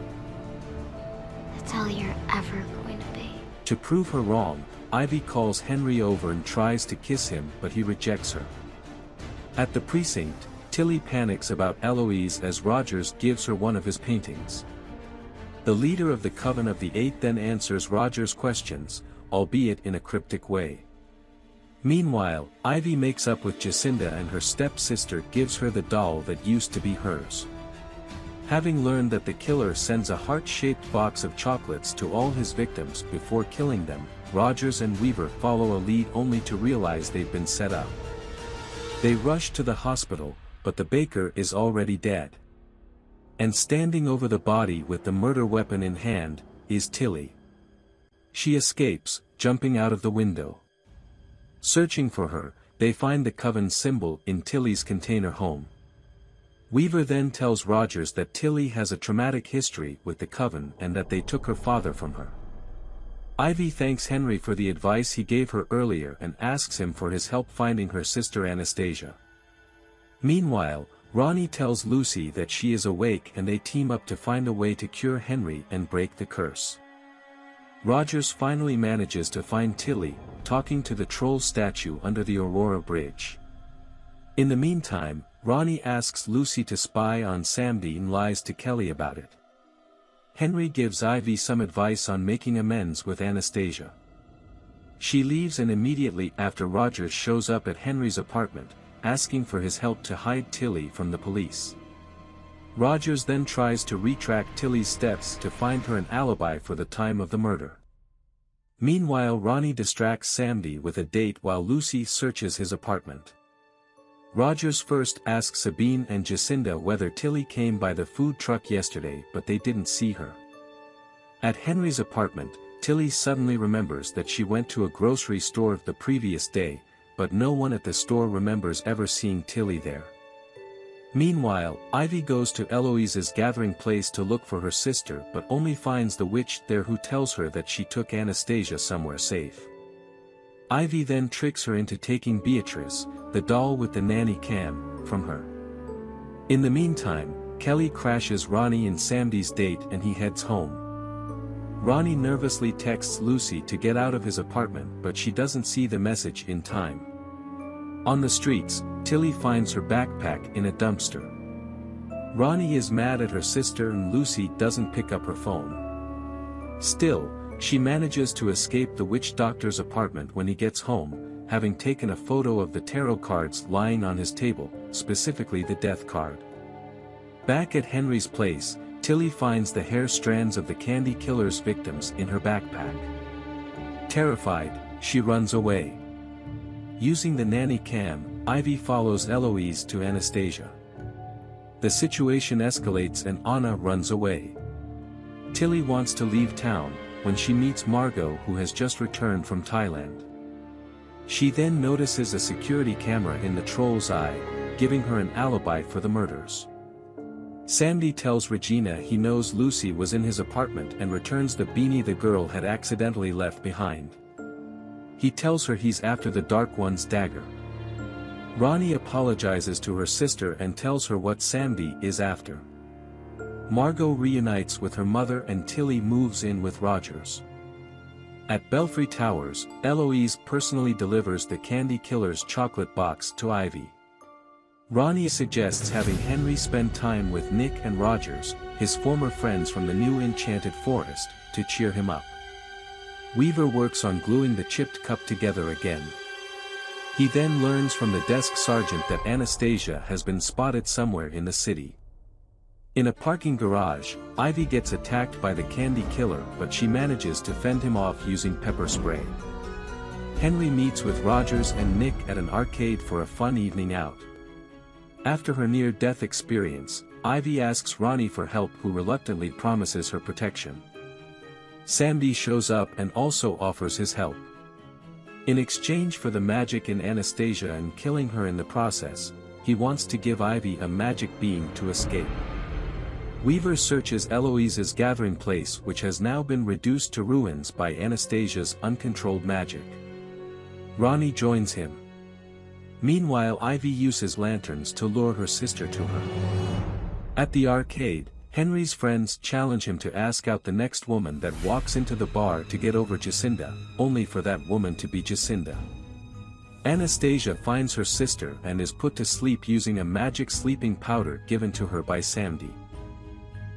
that's all you're ever going to be. To prove her wrong, Ivy calls Henry over and tries to kiss him, but he rejects her. At the precinct, Tilly panics about Eloise as Rogers gives her one of his paintings. The leader of the Coven of the Eight then answers Rogers' questions, albeit in a cryptic way. Meanwhile, Ivy makes up with Jacinda and her stepsister gives her the doll that used to be hers. Having learned that the killer sends a heart-shaped box of chocolates to all his victims before killing them, Rogers and Weaver follow a lead only to realize they've been set up. They rush to the hospital, but the baker is already dead. And standing over the body with the murder weapon in hand, is Tilly. She escapes, jumping out of the window. Searching for her, they find the Coven symbol in Tilly's container home. Weaver then tells Rogers that Tilly has a traumatic history with the Coven and that they took her father from her. Ivy thanks Henry for the advice he gave her earlier and asks him for his help finding her sister Anastasia. Meanwhile, Ronnie tells Lucy that she is awake and they team up to find a way to cure Henry and break the curse. Rogers finally manages to find Tilly, talking to the troll statue under the Aurora Bridge. In the meantime, Ronnie asks Lucy to spy on Samdi and lies to Kelly about it. Henry gives Ivy some advice on making amends with Anastasia. She leaves and immediately after Rogers shows up at Henry's apartment, asking for his help to hide Tilly from the police. Rogers then tries to retract Tilly's steps to find her an alibi for the time of the murder. Meanwhile, Ronnie distracts Samdi with a date while Lucy searches his apartment. Rogers first asks Sabine and Jacinda whether Tilly came by the food truck yesterday, but they didn't see her. At Henry's apartment, Tilly suddenly remembers that she went to a grocery store the previous day, but no one at the store remembers ever seeing Tilly there. Meanwhile, Ivy goes to Eloise's gathering place to look for her sister but only finds the witch there who tells her that she took Anastasia somewhere safe. Ivy then tricks her into taking Beatrice, the doll with the nanny cam, from her. In the meantime, Kelly crashes Ronnie and Samdi's date and he heads home. Ronnie nervously texts Lucy to get out of his apartment but she doesn't see the message in time. On the streets, Tilly finds her backpack in a dumpster. Ronnie is mad at her sister and Lucy doesn't pick up her phone. Still, she manages to escape the witch doctor's apartment when he gets home, having taken a photo of the tarot cards lying on his table, specifically the death card. Back at Henry's place, Tilly finds the hair strands of the candy killer's victims in her backpack. Terrified, she runs away. Using the nanny cam, Ivy follows Eloise to Anastasia. The situation escalates and Anna runs away. Tilly wants to leave town, when she meets Margot who has just returned from Thailand. She then notices a security camera in the troll's eye, giving her an alibi for the murders. Samdi tells Regina he knows Lucy was in his apartment and returns the beanie the girl had accidentally left behind. He tells her he's after the Dark One's dagger. Ronnie apologizes to her sister and tells her what Samdi is after. Margot reunites with her mother and Tilly moves in with Rogers. At Belfry Towers, Eloise personally delivers the candy killer's chocolate box to Ivy. Ronnie suggests having Henry spend time with Nick and Rogers, his former friends from the new Enchanted Forest, to cheer him up. Weaver works on gluing the chipped cup together again. He then learns from the desk sergeant that Anastasia has been spotted somewhere in the city. In a parking garage, Ivy gets attacked by the candy killer but she manages to fend him off using pepper spray. Henry meets with Rogers and Nick at an arcade for a fun evening out. After her near-death experience, Ivy asks Ronnie for help who reluctantly promises her protection. Samdi shows up and also offers his help. In exchange for the magic in Anastasia and killing her in the process, he wants to give Ivy a magic being to escape. Weaver searches Eloise's gathering place which has now been reduced to ruins by Anastasia's uncontrolled magic. Ronnie joins him. Meanwhile, Ivy uses lanterns to lure her sister to her. At the arcade, Henry's friends challenge him to ask out the next woman that walks into the bar to get over Jacinda, only for that woman to be Jacinda. Anastasia finds her sister and is put to sleep using a magic sleeping powder given to her by Samdi.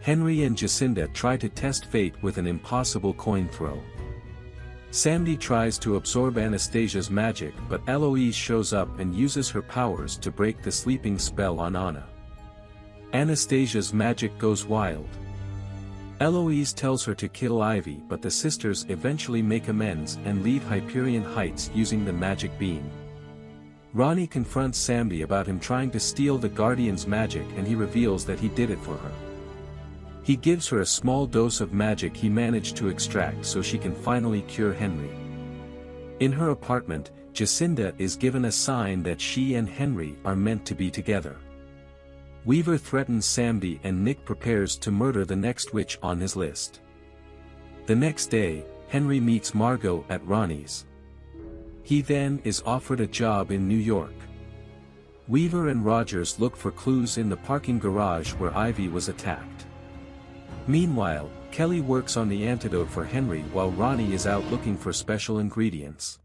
Henry and Jacinda try to test fate with an impossible coin throw. Samdi tries to absorb Anastasia's magic but Eloise shows up and uses her powers to break the sleeping spell on Anna. Anastasia's magic goes wild. Eloise tells her to kill Ivy but the sisters eventually make amends and leave Hyperion Heights using the magic beam. Ronnie confronts Samdi about him trying to steal the Guardian's magic and he reveals that he did it for her. He gives her a small dose of magic he managed to extract so she can finally cure Henry. In her apartment, Jacinda is given a sign that she and Henry are meant to be together. Weaver threatens Samdi and Nick prepares to murder the next witch on his list. The next day, Henry meets Margot at Ronnie's. He then is offered a job in New York. Weaver and Rogers look for clues in the parking garage where Ivy was attacked. Meanwhile, Kelly works on the antidote for Henry while Ronnie is out looking for special ingredients.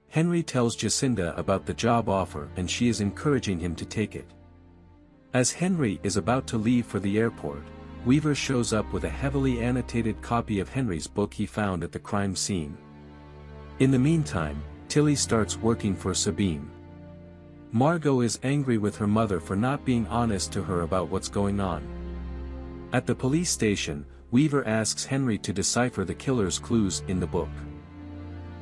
Henry tells Jacinda about the job offer and she is encouraging him to take it. As Henry is about to leave for the airport, Weaver shows up with a heavily annotated copy of Henry's book he found at the crime scene. In the meantime, Tilly starts working for Sabine. Margot is angry with her mother for not being honest to her about what's going on. At the police station, Weaver asks Henry to decipher the killer's clues in the book.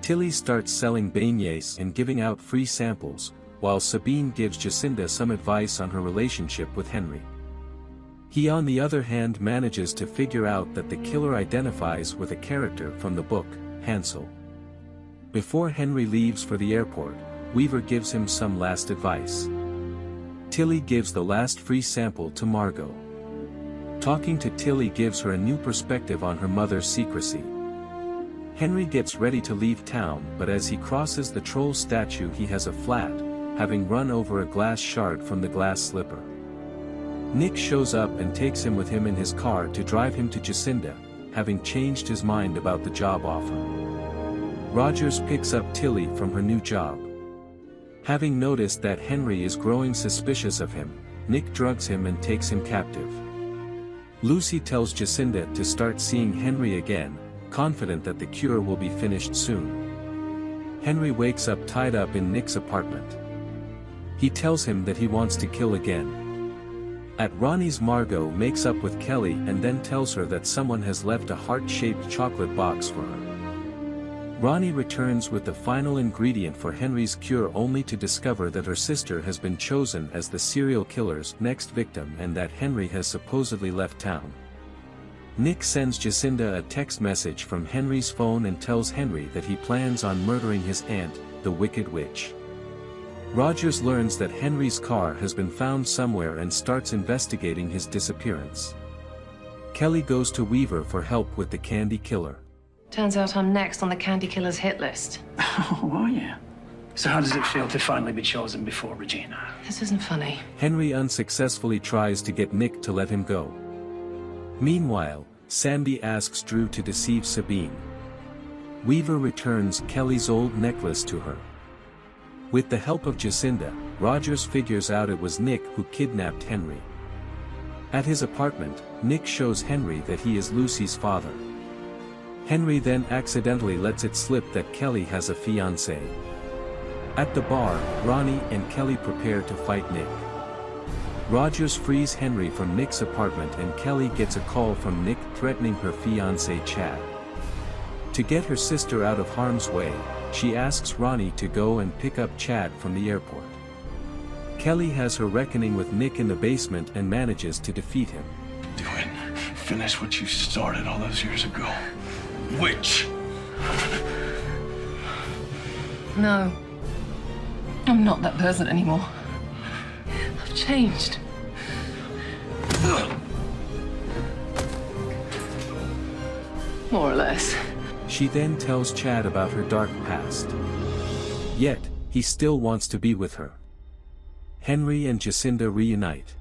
Tilly starts selling beignets and giving out free samples, while Sabine gives Jacinda some advice on her relationship with Henry. He on the other hand manages to figure out that the killer identifies with a character from the book, Hansel. Before Henry leaves for the airport, Weaver gives him some last advice. Tilly gives the last free sample to Margot. Talking to Tilly gives her a new perspective on her mother's secrecy. Henry gets ready to leave town, but as he crosses the troll statue he has a flat, having run over a glass shard from the glass slipper. Nick shows up and takes him with him in his car to drive him to Jacinda, having changed his mind about the job offer. Rogers picks up Tilly from her new job. Having noticed that Henry is growing suspicious of him, Nick drugs him and takes him captive. Lucy tells Jacinda to start seeing Henry again, confident that the cure will be finished soon. Henry wakes up tied up in Nick's apartment. He tells him that he wants to kill again. At Ronnie's, Margot makes up with Kelly and then tells her that someone has left a heart-shaped chocolate box for her. Ronnie returns with the final ingredient for Henry's cure only to discover that her sister has been chosen as the serial killer's next victim and that Henry has supposedly left town. Nick sends Jacinda a text message from Henry's phone and tells Henry that he plans on murdering his aunt, the Wicked Witch. Rogers learns that Henry's car has been found somewhere and starts investigating his disappearance. Kelly goes to Weaver for help with the Candy Killer. Turns out I'm next on the Candy Killer's hit list. Oh, are you? So how does it feel to finally be chosen before Regina? This isn't funny. Henry unsuccessfully tries to get Nick to let him go. Meanwhile, Sandy asks Drew to deceive Sabine. Weaver returns Kelly's old necklace to her. With the help of Jacinda, Rogers figures out it was Nick who kidnapped Henry. At his apartment, Nick shows Henry that he is Lucy's father. Henry then accidentally lets it slip that Kelly has a fiancé. At the bar, Ronnie and Kelly prepare to fight Nick. Rogers frees Henry from Nick's apartment and Kelly gets a call from Nick threatening her fiancé Chad. To get her sister out of harm's way, she asks Ronnie to go and pick up Chad from the airport. Kelly has her reckoning with Nick in the basement and manages to defeat him. Do it. Finish what you started all those years ago. Witch! No. I'm not that person anymore. I've changed. More or less. She then tells Chad about her dark past. Yet, he still wants to be with her. Henry and Jacinda reunite.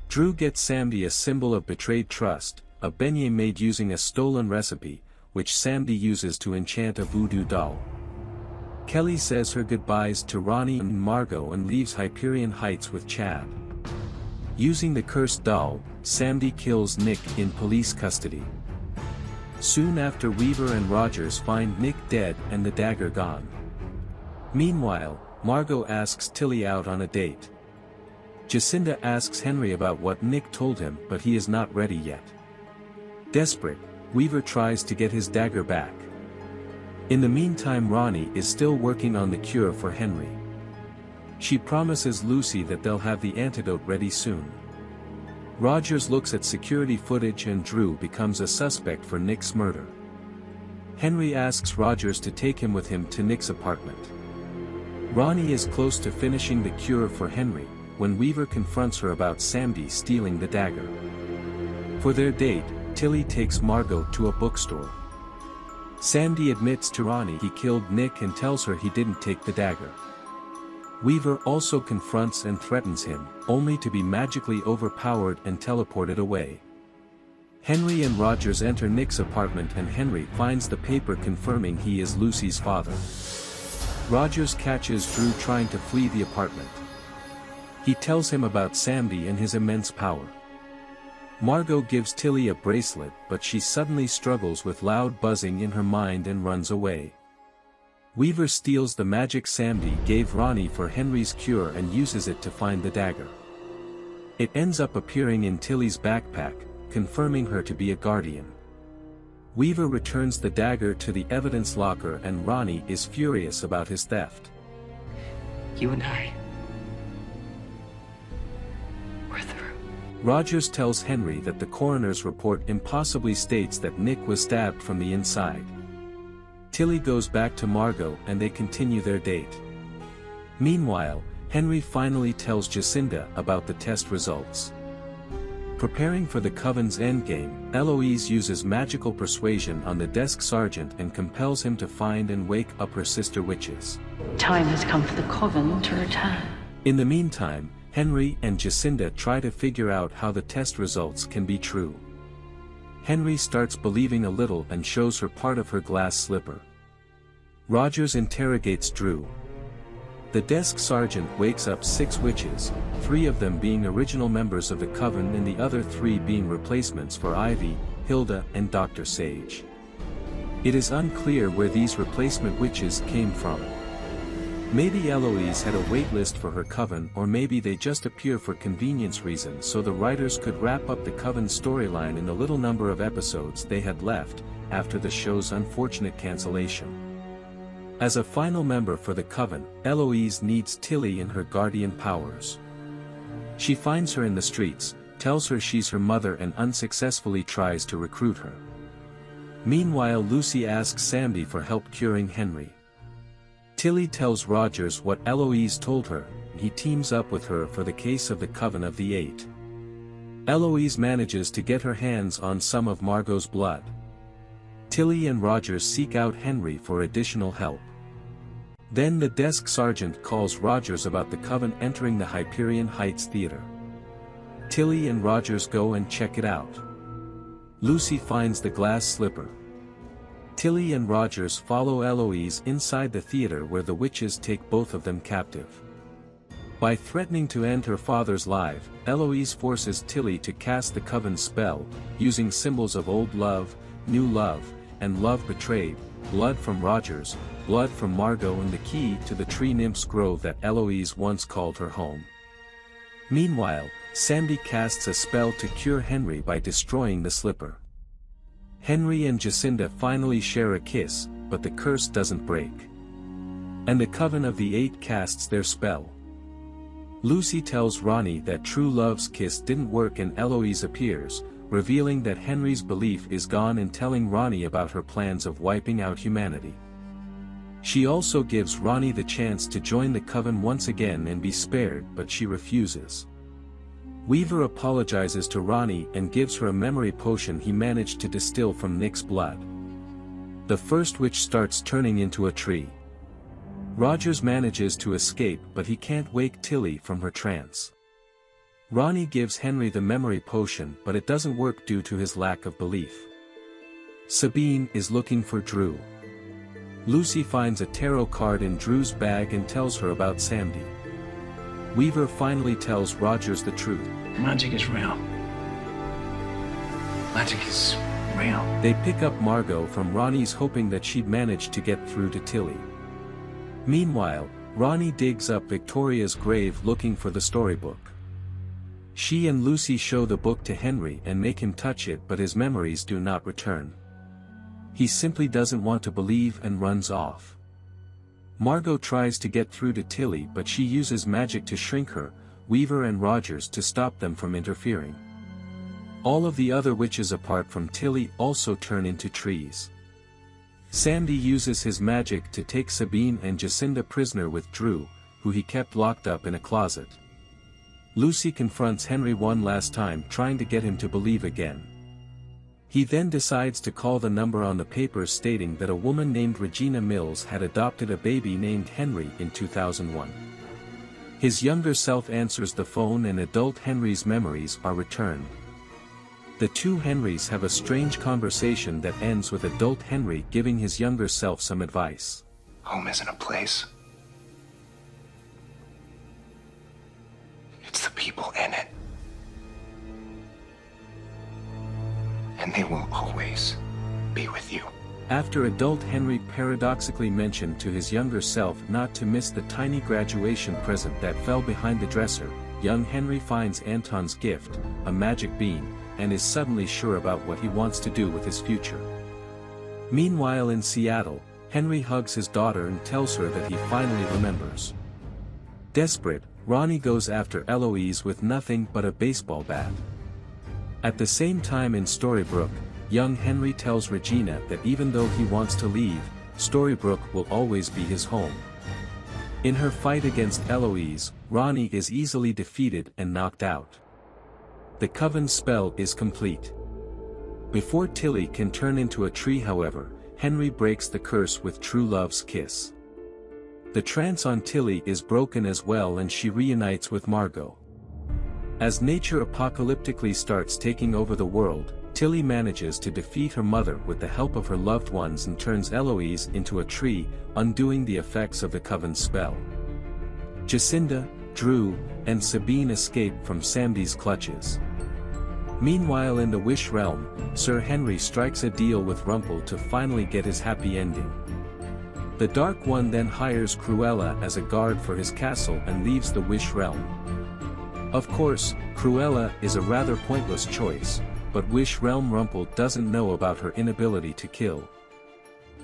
Drew gets Sandy a symbol of betrayed trust, a beignet made using a stolen recipe, which Sandy uses to enchant a voodoo doll. Kelly says her goodbyes to Ronnie and Margot and leaves Hyperion Heights with Chad. Using the cursed doll, Sandy kills Nick in police custody. Soon after, Weaver and Rogers find Nick dead and the dagger gone. Meanwhile, Margot asks Tilly out on a date. Jacinda asks Henry about what Nick told him, but he is not ready yet. Desperate, Weaver tries to get his dagger back. In the meantime, Ronnie is still working on the cure for Henry. She promises Lucy that they'll have the antidote ready soon. Rogers looks at security footage and Drew becomes a suspect for Nick's murder. Henry asks Rogers to take him with him to Nick's apartment. Ronnie is close to finishing the cure for Henry, when Weaver confronts her about Sandy stealing the dagger. For their date, Tilly takes Margot to a bookstore. Sandy admits to Ronnie he killed Nick and tells her he didn't take the dagger. Weaver also confronts and threatens him, only to be magically overpowered and teleported away. Henry and Rogers enter Nick's apartment and Henry finds the paper confirming he is Lucy's father. Rogers catches Drew trying to flee the apartment. He tells him about Sandy and his immense power. Margot gives Tilly a bracelet, but she suddenly struggles with loud buzzing in her mind and runs away. Weaver steals the magic Sandy gave Ronnie for Henry's cure and uses it to find the dagger. It ends up appearing in Tilly's backpack, confirming her to be a guardian. Weaver returns the dagger to the evidence locker and Ronnie is furious about his theft. You and I. Rogers tells Henry that the coroner's report impossibly states that Nick was stabbed from the inside. Tilly goes back to Margot and they continue their date. Meanwhile, Henry finally tells Jacinda about the test results. Preparing for the Coven's endgame, Eloise uses magical persuasion on the desk sergeant and compels him to find and wake up her sister witches. Time has come for the Coven to return. In the meantime, Henry and Jacinda try to figure out how the test results can be true. Henry starts believing a little and shows her part of her glass slipper. Rogers interrogates Drew. The desk sergeant wakes up 6 witches, 3 of them being original members of the Coven and the other 3 being replacements for Ivy, Hilda and Dr. Sage. It is unclear where these replacement witches came from. Maybe Eloise had a wait list for her Coven, or maybe they just appear for convenience reasons so the writers could wrap up the Coven storyline in the little number of episodes they had left, after the show's unfortunate cancellation. As a final member for the Coven, Eloise needs Tilly and her guardian powers. She finds her in the streets, tells her she's her mother and unsuccessfully tries to recruit her. Meanwhile, Lucy asks Sandy for help curing Henry. Tilly tells Rogers what Eloise told her, and he teams up with her for the case of the Coven of the Eight. Eloise manages to get her hands on some of Margot's blood. Tilly and Rogers seek out Henry for additional help. Then the desk sergeant calls Rogers about the Coven entering the Hyperion Heights theater. Tilly and Rogers go and check it out. Lucy finds the glass slipper. Tilly and Rogers follow Eloise inside the theater where the witches take both of them captive. By threatening to end her father's life, Eloise forces Tilly to cast the Coven's spell, using symbols of old love, new love, and love betrayed, blood from Rogers, blood from Margot and the key to the tree nymph's grove that Eloise once called her home. Meanwhile, Sandy casts a spell to cure Henry by destroying the slipper. Henry and Jacinda finally share a kiss, but the curse doesn't break. And the Coven of the Eight casts their spell. Lucy tells Ronnie that true love's kiss didn't work and Eloise appears, revealing that Henry's belief is gone and telling Ronnie about her plans of wiping out humanity. She also gives Ronnie the chance to join the Coven once again and be spared, but she refuses. Weaver apologizes to Ronnie and gives her a memory potion he managed to distill from Nick's blood. The first witch starts turning into a tree. Rogers manages to escape but he can't wake Tilly from her trance. Ronnie gives Henry the memory potion but it doesn't work due to his lack of belief. Sabine is looking for Drew. Lucy finds a tarot card in Drew's bag and tells her about Sandy. Weaver finally tells Rogers the truth. Magic is real. Magic is real. They pick up Margot from Ronnie's hoping that she'd manage to get through to Tilly. Meanwhile, Ronnie digs up Victoria's grave looking for the storybook. She and Lucy show the book to Henry and make him touch it but his memories do not return. He simply doesn't want to believe and runs off. Margot tries to get through to Tilly but she uses magic to shrink her, Weaver and Rogers to stop them from interfering. All of the other witches apart from Tilly also turn into trees. Sandy uses his magic to take Sabine and Jacinda prisoner with Drew, who he kept locked up in a closet. Lucy confronts Henry one last time trying to get him to believe again. He then decides to call the number on the papers stating that a woman named Regina Mills had adopted a baby named Henry in 2001. His younger self answers the phone and adult Henry's memories are returned. The two Henrys have a strange conversation that ends with adult Henry giving his younger self some advice. Home isn't a place. It's the people in it. And they will always be with you. After adult Henry paradoxically mentioned to his younger self not to miss the tiny graduation present that fell behind the dresser, young Henry finds Anton's gift, a magic bean, and is suddenly sure about what he wants to do with his future. Meanwhile in Seattle, Henry hugs his daughter and tells her that he finally remembers. Desperate, Ronnie goes after Eloise with nothing but a baseball bat. At the same time in Storybrooke, young Henry tells Regina that even though he wants to leave, Storybrooke will always be his home. In her fight against Eloise, Ronnie is easily defeated and knocked out. The Coven's spell is complete. Before Tilly can turn into a tree, however, Henry breaks the curse with true love's kiss. The trance on Tilly is broken as well and she reunites with Margot. As nature apocalyptically starts taking over the world, Tilly manages to defeat her mother with the help of her loved ones and turns Eloise into a tree, undoing the effects of the Coven's spell. Jacinda, Drew, and Sabine escape from Sandy's clutches. Meanwhile in the Wish Realm, Sir Henry strikes a deal with Rumple to finally get his happy ending. The Dark One then hires Cruella as a guard for his castle and leaves the Wish Realm. Of course, Cruella is a rather pointless choice, but Wish Realm Rumple doesn't know about her inability to kill.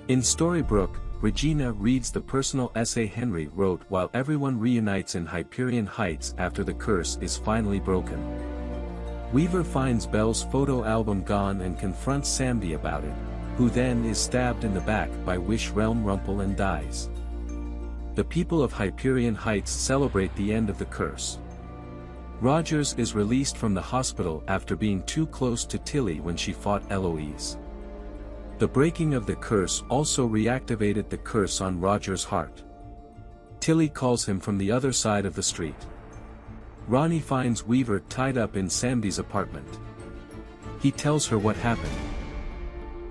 In Storybrooke, Regina reads the personal essay Henry wrote while everyone reunites in Hyperion Heights after the curse is finally broken. Weaver finds Belle's photo album gone and confronts Sandy about it, who then is stabbed in the back by Wish Realm Rumple and dies. The people of Hyperion Heights celebrate the end of the curse. Rogers is released from the hospital after being too close to Tilly when she fought Eloise. The breaking of the curse also reactivated the curse on Rogers' heart. Tilly calls him from the other side of the street. Ronnie finds Weaver tied up in Sandy's apartment. He tells her what happened.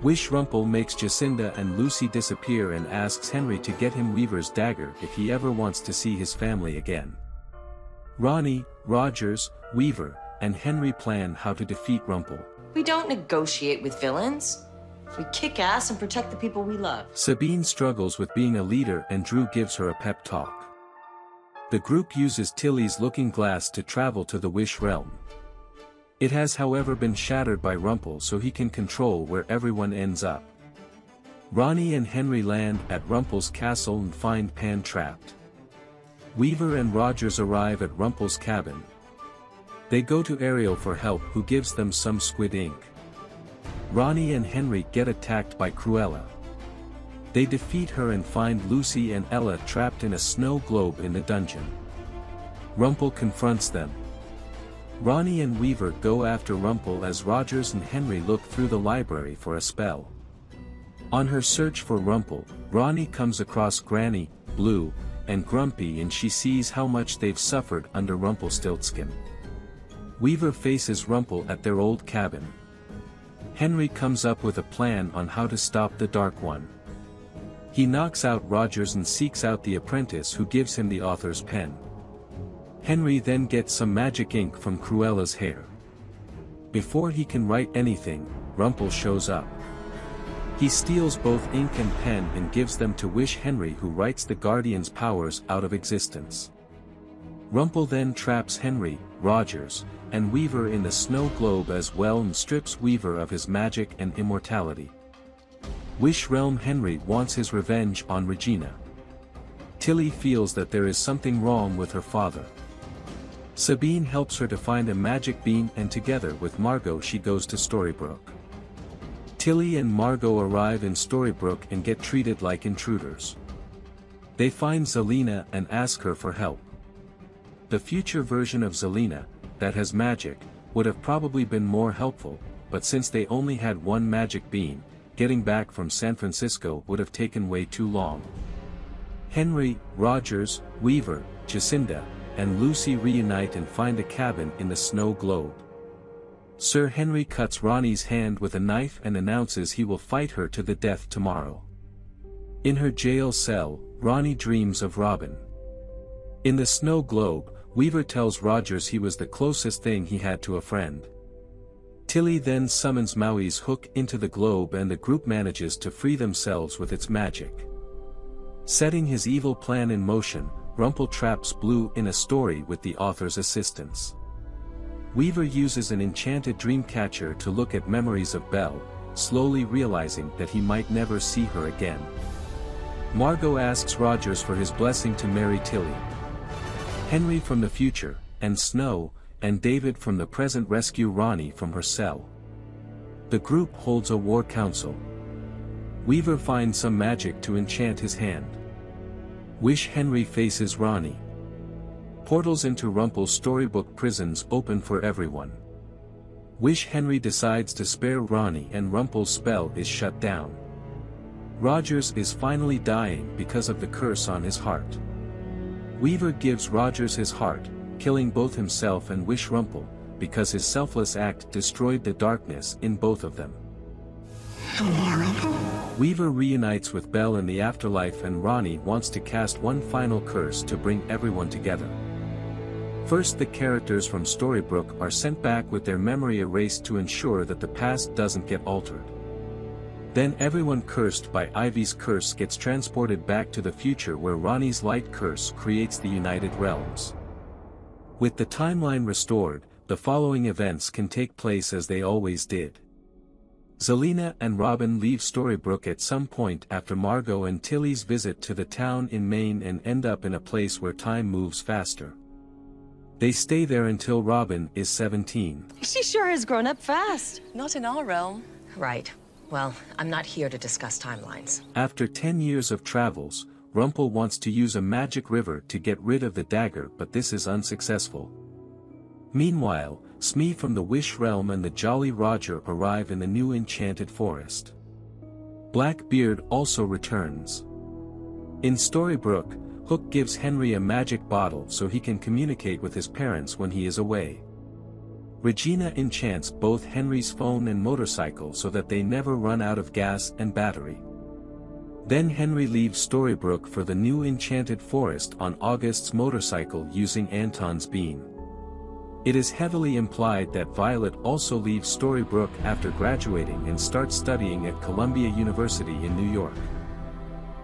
Wish Rumple makes Jacinda and Lucy disappear and asks Henry to get him Weaver's dagger if he ever wants to see his family again. Ronnie, Rogers, Weaver, and Henry plan how to defeat Rumple. We don't negotiate with villains. We kick ass and protect the people we love. Sabine struggles with being a leader and Drew gives her a pep talk. The group uses Tilly's looking glass to travel to the Wish Realm. It has however been shattered by Rumple so he can control where everyone ends up. Ronnie and Henry land at Rumple's castle and find Pan trapped. Weaver and Rogers arrive at Rumple's cabin. They go to Ariel for help, who gives them some squid ink. Ronnie and Henry get attacked by Cruella. They defeat her and find Lucy and Ella trapped in a snow globe in the dungeon. Rumple confronts them. Ronnie and Weaver go after Rumple as Rogers and Henry look through the library for a spell. On her search for Rumple, Ronnie comes across Granny, Blue, and Grumpy and she sees how much they've suffered under Rumplestiltskin. Weaver faces Rumple at their old cabin. Henry comes up with a plan on how to stop the Dark One. He knocks out Rogers and seeks out the apprentice who gives him the author's pen. Henry then gets some magic ink from Cruella's hair. Before he can write anything, Rumple shows up. He steals both ink and pen and gives them to Wish Henry, who writes the Guardian's powers out of existence. Rumple then traps Henry, Rogers, and Weaver in the snow globe as well and strips Weaver of his magic and immortality. Wish Realm Henry wants his revenge on Regina. Tilly feels that there is something wrong with her father. Sabine helps her to find a magic bean and together with Margot she goes to Storybrooke. Tilly and Margot arrive in Storybrooke and get treated like intruders. They find Zelena and ask her for help. The future version of Zelena, that has magic, would have probably been more helpful, but since they only had one magic bean, getting back from San Francisco would have taken way too long. Henry, Rogers, Weaver, Jacinda, and Lucy reunite and find a cabin in the snow globe. Sir Henry cuts Ronnie's hand with a knife and announces he will fight her to the death tomorrow. In her jail cell, Ronnie dreams of Robin. In the snow globe, Weaver tells Rogers he was the closest thing he had to a friend. Tilly then summons Maui's hook into the globe and the group manages to free themselves with its magic. Setting his evil plan in motion, Rumple traps Blue in a story with the author's assistance. Weaver uses an enchanted dream catcher to look at memories of Belle, slowly realizing that he might never see her again. Margot asks Rogers for his blessing to marry Tilly. Henry from the future, and Snow, and David from the present rescue Ronnie from her cell. The group holds a war council. Weaver finds some magic to enchant his hand. Wish Henry faces Ronnie. Portals into Rumple's storybook prisons open for everyone. Wish Henry decides to spare Ronnie and Rumple's spell is shut down. Rogers is finally dying because of the curse on his heart. Weaver gives Rogers his heart, killing both himself and Wish Rumple, because his selfless act destroyed the darkness in both of them. Weaver reunites with Belle in the afterlife and Ronnie wants to cast one final curse to bring everyone together. First, the characters from Storybrooke are sent back with their memory erased to ensure that the past doesn't get altered. Then everyone cursed by Ivy's curse gets transported back to the future where Ronnie's light curse creates the United Realms. With the timeline restored, the following events can take place as they always did. Zelena and Robin leave Storybrooke at some point after Margot and Tilly's visit to the town in Maine and end up in a place where time moves faster. They stay there until Robin is 17. She sure has grown up fast. Not in our realm. Right. Well, I'm not here to discuss timelines. After 10 years of travels, Rumple wants to use a magic river to get rid of the dagger, but this is unsuccessful. Meanwhile, Smee from the Wish Realm and the Jolly Roger arrive in the new Enchanted Forest. Blackbeard also returns. In Storybrooke, Hook gives Henry a magic bottle so he can communicate with his parents when he is away. Regina enchants both Henry's phone and motorcycle so that they never run out of gas and battery. Then Henry leaves Storybrooke for the new Enchanted Forest on August's motorcycle using Anton's beam. It is heavily implied that Violet also leaves Storybrooke after graduating and starts studying at Columbia University in New York.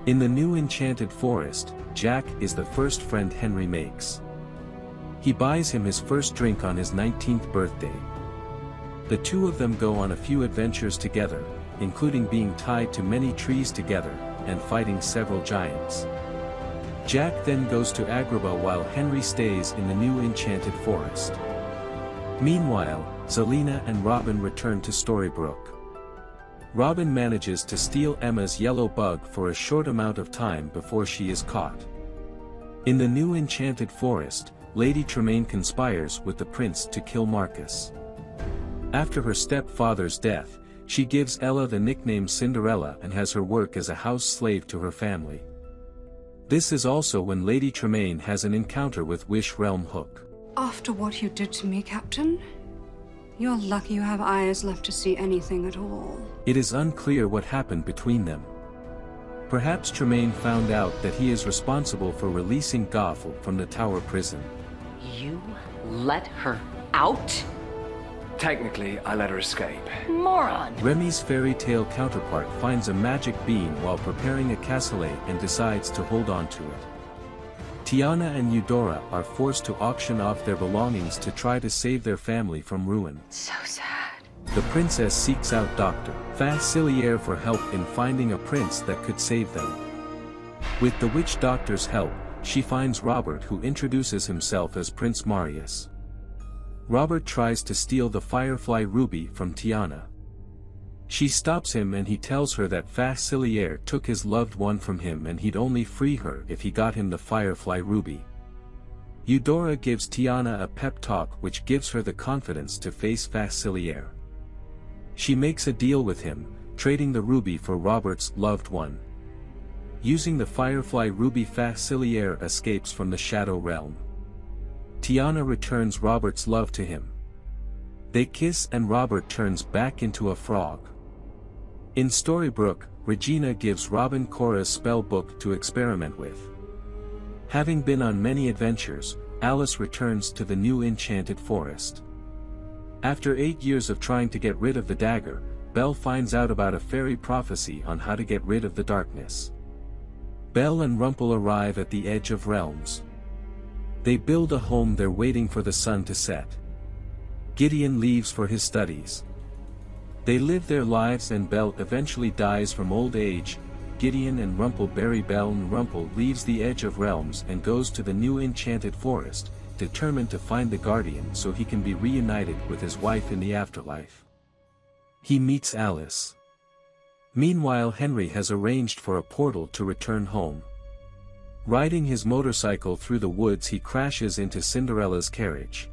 In the new Enchanted Forest, Jack is the first friend Henry makes. He buys him his first drink on his 19th birthday. The two of them go on a few adventures together, including being tied to many trees together, and fighting several giants. Jack then goes to Agrabah while Henry stays in the new Enchanted Forest. Meanwhile, Zelena and Robin return to Storybrooke. Robin manages to steal Emma's yellow bug for a short amount of time before she is caught. In the new Enchanted Forest, Lady Tremaine conspires with the prince to kill Marcus. After her stepfather's death, she gives Ella the nickname Cinderella and has her work as a house slave to her family. This is also when Lady Tremaine has an encounter with Wish Realm Hook. After what you did to me, Captain, you're lucky you have eyes left to see anything at all. It is unclear what happened between them. Perhaps Tremaine found out that he is responsible for releasing Gothel from the Tower prison. You let her out? Technically, I let her escape. Moron! Remy's fairy tale counterpart finds a magic bean while preparing a cassoulet and decides to hold on to it. Tiana and Eudora are forced to auction off their belongings to try to save their family from ruin. So sad. The princess seeks out Dr. Facilier for help in finding a prince that could save them. With the witch doctor's help, she finds Robert, who introduces himself as Prince Marius. Robert tries to steal the Firefly Ruby from Tiana. She stops him and he tells her that Facilier took his loved one from him and he'd only free her if he got him the Firefly Ruby. Eudora gives Tiana a pep talk which gives her the confidence to face Facilier. She makes a deal with him, trading the ruby for Robert's loved one. Using the Firefly Ruby, Facilier escapes from the Shadow Realm. Tiana returns Robert's love to him. They kiss and Robert turns back into a frog. In Storybrooke, Regina gives Robin Cora's spell book to experiment with. Having been on many adventures, Alice returns to the new Enchanted Forest. After 8 years of trying to get rid of the dagger, Belle finds out about a fairy prophecy on how to get rid of the darkness. Belle and Rumple arrive at the edge of realms. They build a home there waiting for the sun to set. Gideon leaves for his studies. They live their lives and Belle eventually dies from old age. Gideon and Rumple bury Belle and Rumple leaves the edge of realms and goes to the new Enchanted Forest, determined to find the Guardian so he can be reunited with his wife in the afterlife. He meets Alice. Meanwhile, Henry has arranged for a portal to return home. Riding his motorcycle through the woods, he crashes into Cinderella's carriage.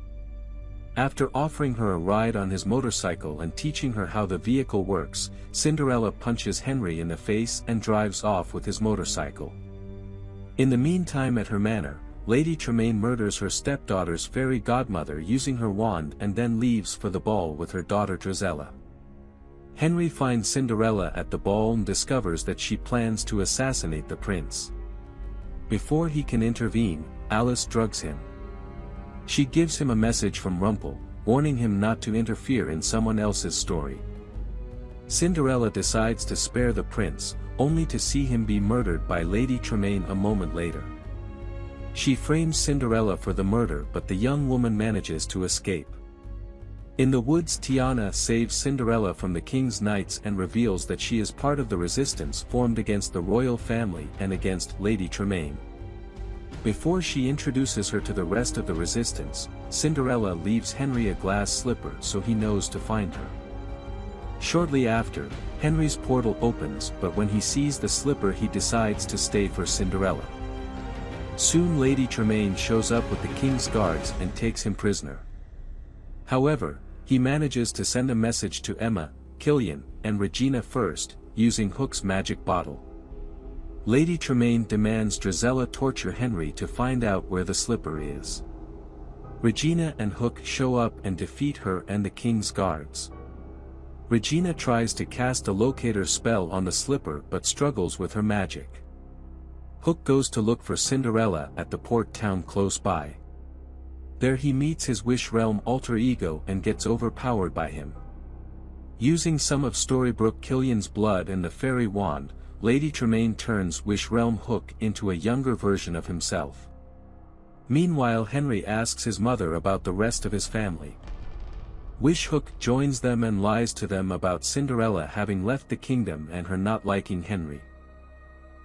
After offering her a ride on his motorcycle and teaching her how the vehicle works, Cinderella punches Henry in the face and drives off with his motorcycle. In the meantime, at her manor, Lady Tremaine murders her stepdaughter's fairy godmother using her wand and then leaves for the ball with her daughter Drizella. Henry finds Cinderella at the ball and discovers that she plans to assassinate the prince. Before he can intervene, Alice drugs him. She gives him a message from Rumple, warning him not to interfere in someone else's story. Cinderella decides to spare the prince, only to see him be murdered by Lady Tremaine a moment later. She frames Cinderella for the murder, but the young woman manages to escape. In the woods, Tiana saves Cinderella from the king's knights and reveals that she is part of the resistance formed against the royal family and against Lady Tremaine. Before she introduces her to the rest of the resistance, Cinderella leaves Henry a glass slipper so he knows to find her. Shortly after, Henry's portal opens, but when he sees the slipper he decides to stay for Cinderella. Soon Lady Tremaine shows up with the king's guards and takes him prisoner. However, he manages to send a message to Emma, Killian, and Regina first, using Hook's magic bottle. Lady Tremaine demands Drizella torture Henry to find out where the slipper is. Regina and Hook show up and defeat her and the king's guards. Regina tries to cast a locator spell on the slipper but struggles with her magic. Hook goes to look for Cinderella at the port town close by. There he meets his Wish Realm alter ego and gets overpowered by him. Using some of Storybrooke Killian's blood and the fairy wand, Lady Tremaine turns Wish Realm Hook into a younger version of himself. Meanwhile, Henry asks his mother about the rest of his family. Wish Hook joins them and lies to them about Cinderella having left the kingdom and her not liking Henry.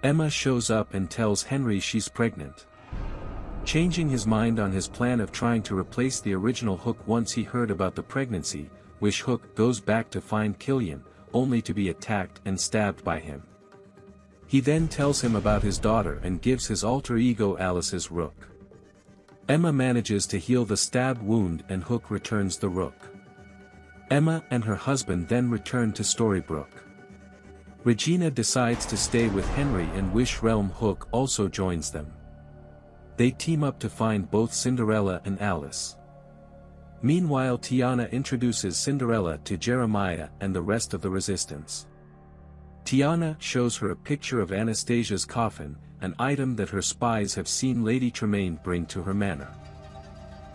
Emma shows up and tells Henry she's pregnant. Changing his mind on his plan of trying to replace the original Hook once he heard about the pregnancy, Wish Hook goes back to find Killian, only to be attacked and stabbed by him. He then tells him about his daughter and gives his alter ego Alice's rook. Emma manages to heal the stab wound and Hook returns the rook. Emma and her husband then return to Storybrooke. Regina decides to stay with Henry and Wish Realm Hook also joins them. They team up to find both Cinderella and Alice. Meanwhile, Tiana introduces Cinderella to Jeremiah and the rest of the resistance. Tiana shows her a picture of Anastasia's coffin, an item that her spies have seen Lady Tremaine bring to her manor.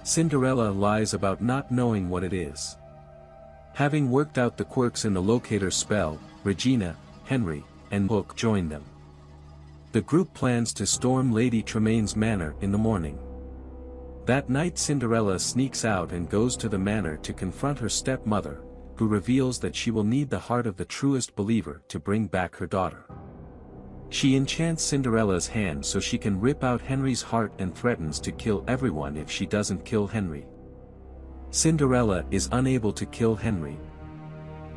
Cinderella lies about not knowing what it is. Having worked out the quirks in the locator spell, Regina, Henry, and Hook join them. The group plans to storm Lady Tremaine's manor in the morning. That night, Cinderella sneaks out and goes to the manor to confront her stepmother, who reveals that she will need the heart of the truest believer to bring back her daughter. She enchants Cinderella's hand so she can rip out Henry's heart and threatens to kill everyone if she doesn't kill Henry. Cinderella is unable to kill Henry.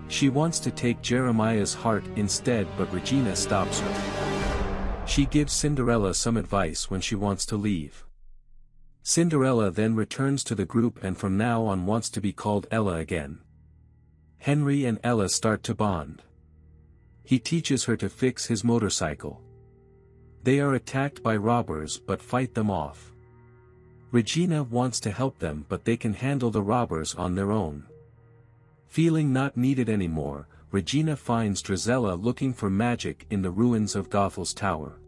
She wants to take Jeremiah's heart instead, but Regina stops her. She gives Cinderella some advice when she wants to leave. Cinderella then returns to the group and from now on wants to be called Ella again. Henry and Ella start to bond. He teaches her to fix his motorcycle. They are attacked by robbers but fight them off. Regina wants to help them but they can handle the robbers on their own. Feeling not needed anymore, Regina finds Drizella looking for magic in the ruins of Gothel's tower.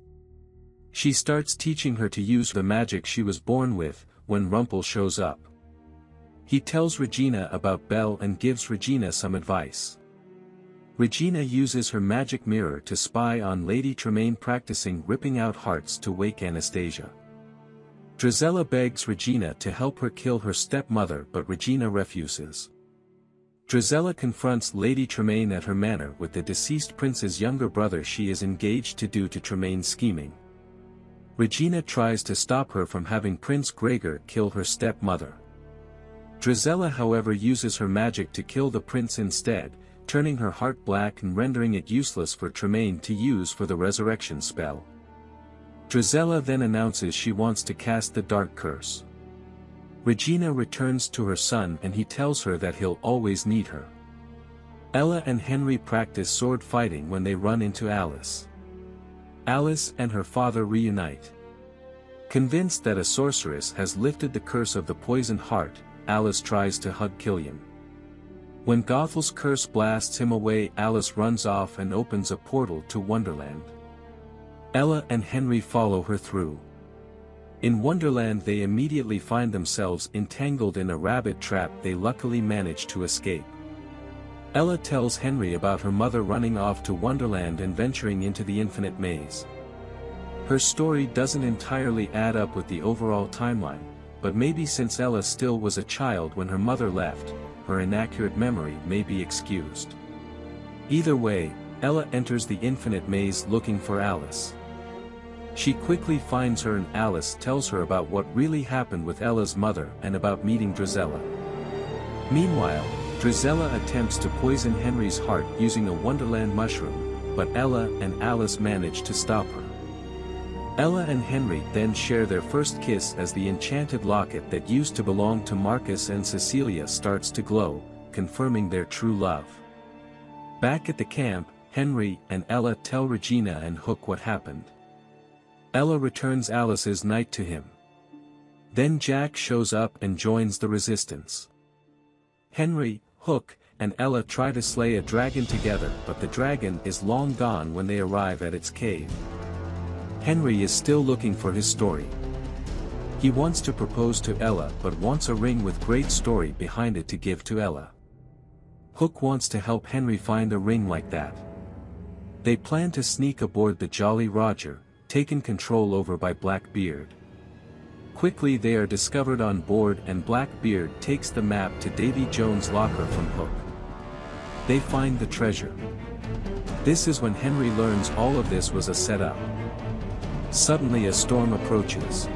She starts teaching her to use the magic she was born with, when Rumple shows up. He tells Regina about Belle and gives Regina some advice. Regina uses her magic mirror to spy on Lady Tremaine practicing ripping out hearts to wake Anastasia. Drizella begs Regina to help her kill her stepmother but Regina refuses. Drizella confronts Lady Tremaine at her manor with the deceased prince's younger brother she is engaged to due to Tremaine's scheming. Regina tries to stop her from having Prince Gregor kill her stepmother. Drizella however uses her magic to kill the prince instead, turning her heart black and rendering it useless for Tremaine to use for the resurrection spell. Drizella then announces she wants to cast the dark curse. Regina returns to her son and he tells her that he'll always need her. Ella and Henry practice sword fighting when they run into Alice. Alice and her father reunite. Convinced that a sorceress has lifted the curse of the poisoned heart, Alice tries to hug Killian. When Gothel's curse blasts him away, Alice runs off and opens a portal to Wonderland. Ella and Henry follow her through. In Wonderland they immediately find themselves entangled in a rabbit trap. They luckily manage to escape. Ella tells Henry about her mother running off to Wonderland and venturing into the infinite maze. Her story doesn't entirely add up with the overall timeline, but maybe since Ella still was a child when her mother left, her inaccurate memory may be excused. Either way, Ella enters the infinite maze looking for Alice. She quickly finds her and Alice tells her about what really happened with Ella's mother and about meeting Drizella. Meanwhile, Drizella attempts to poison Henry's heart using a Wonderland mushroom, but Ella and Alice manage to stop her. Ella and Henry then share their first kiss as the enchanted locket that used to belong to Marcus and Cecilia starts to glow, confirming their true love. Back at the camp, Henry and Ella tell Regina and Hook what happened. Ella returns Alice's knight to him. Then Jack shows up and joins the resistance. Henry, Hook, and Ella try to slay a dragon together, but the dragon is long gone when they arrive at its cave. Henry is still looking for his story. He wants to propose to Ella but wants a ring with great story behind it to give to Ella. Hook wants to help Henry find a ring like that. They plan to sneak aboard the Jolly Roger, taken control over by Blackbeard. Quickly they are discovered on board and Blackbeard takes the map to Davy Jones' locker from Hook. They find the treasure. This is when Henry learns all of this was a setup. Suddenly a storm approaches.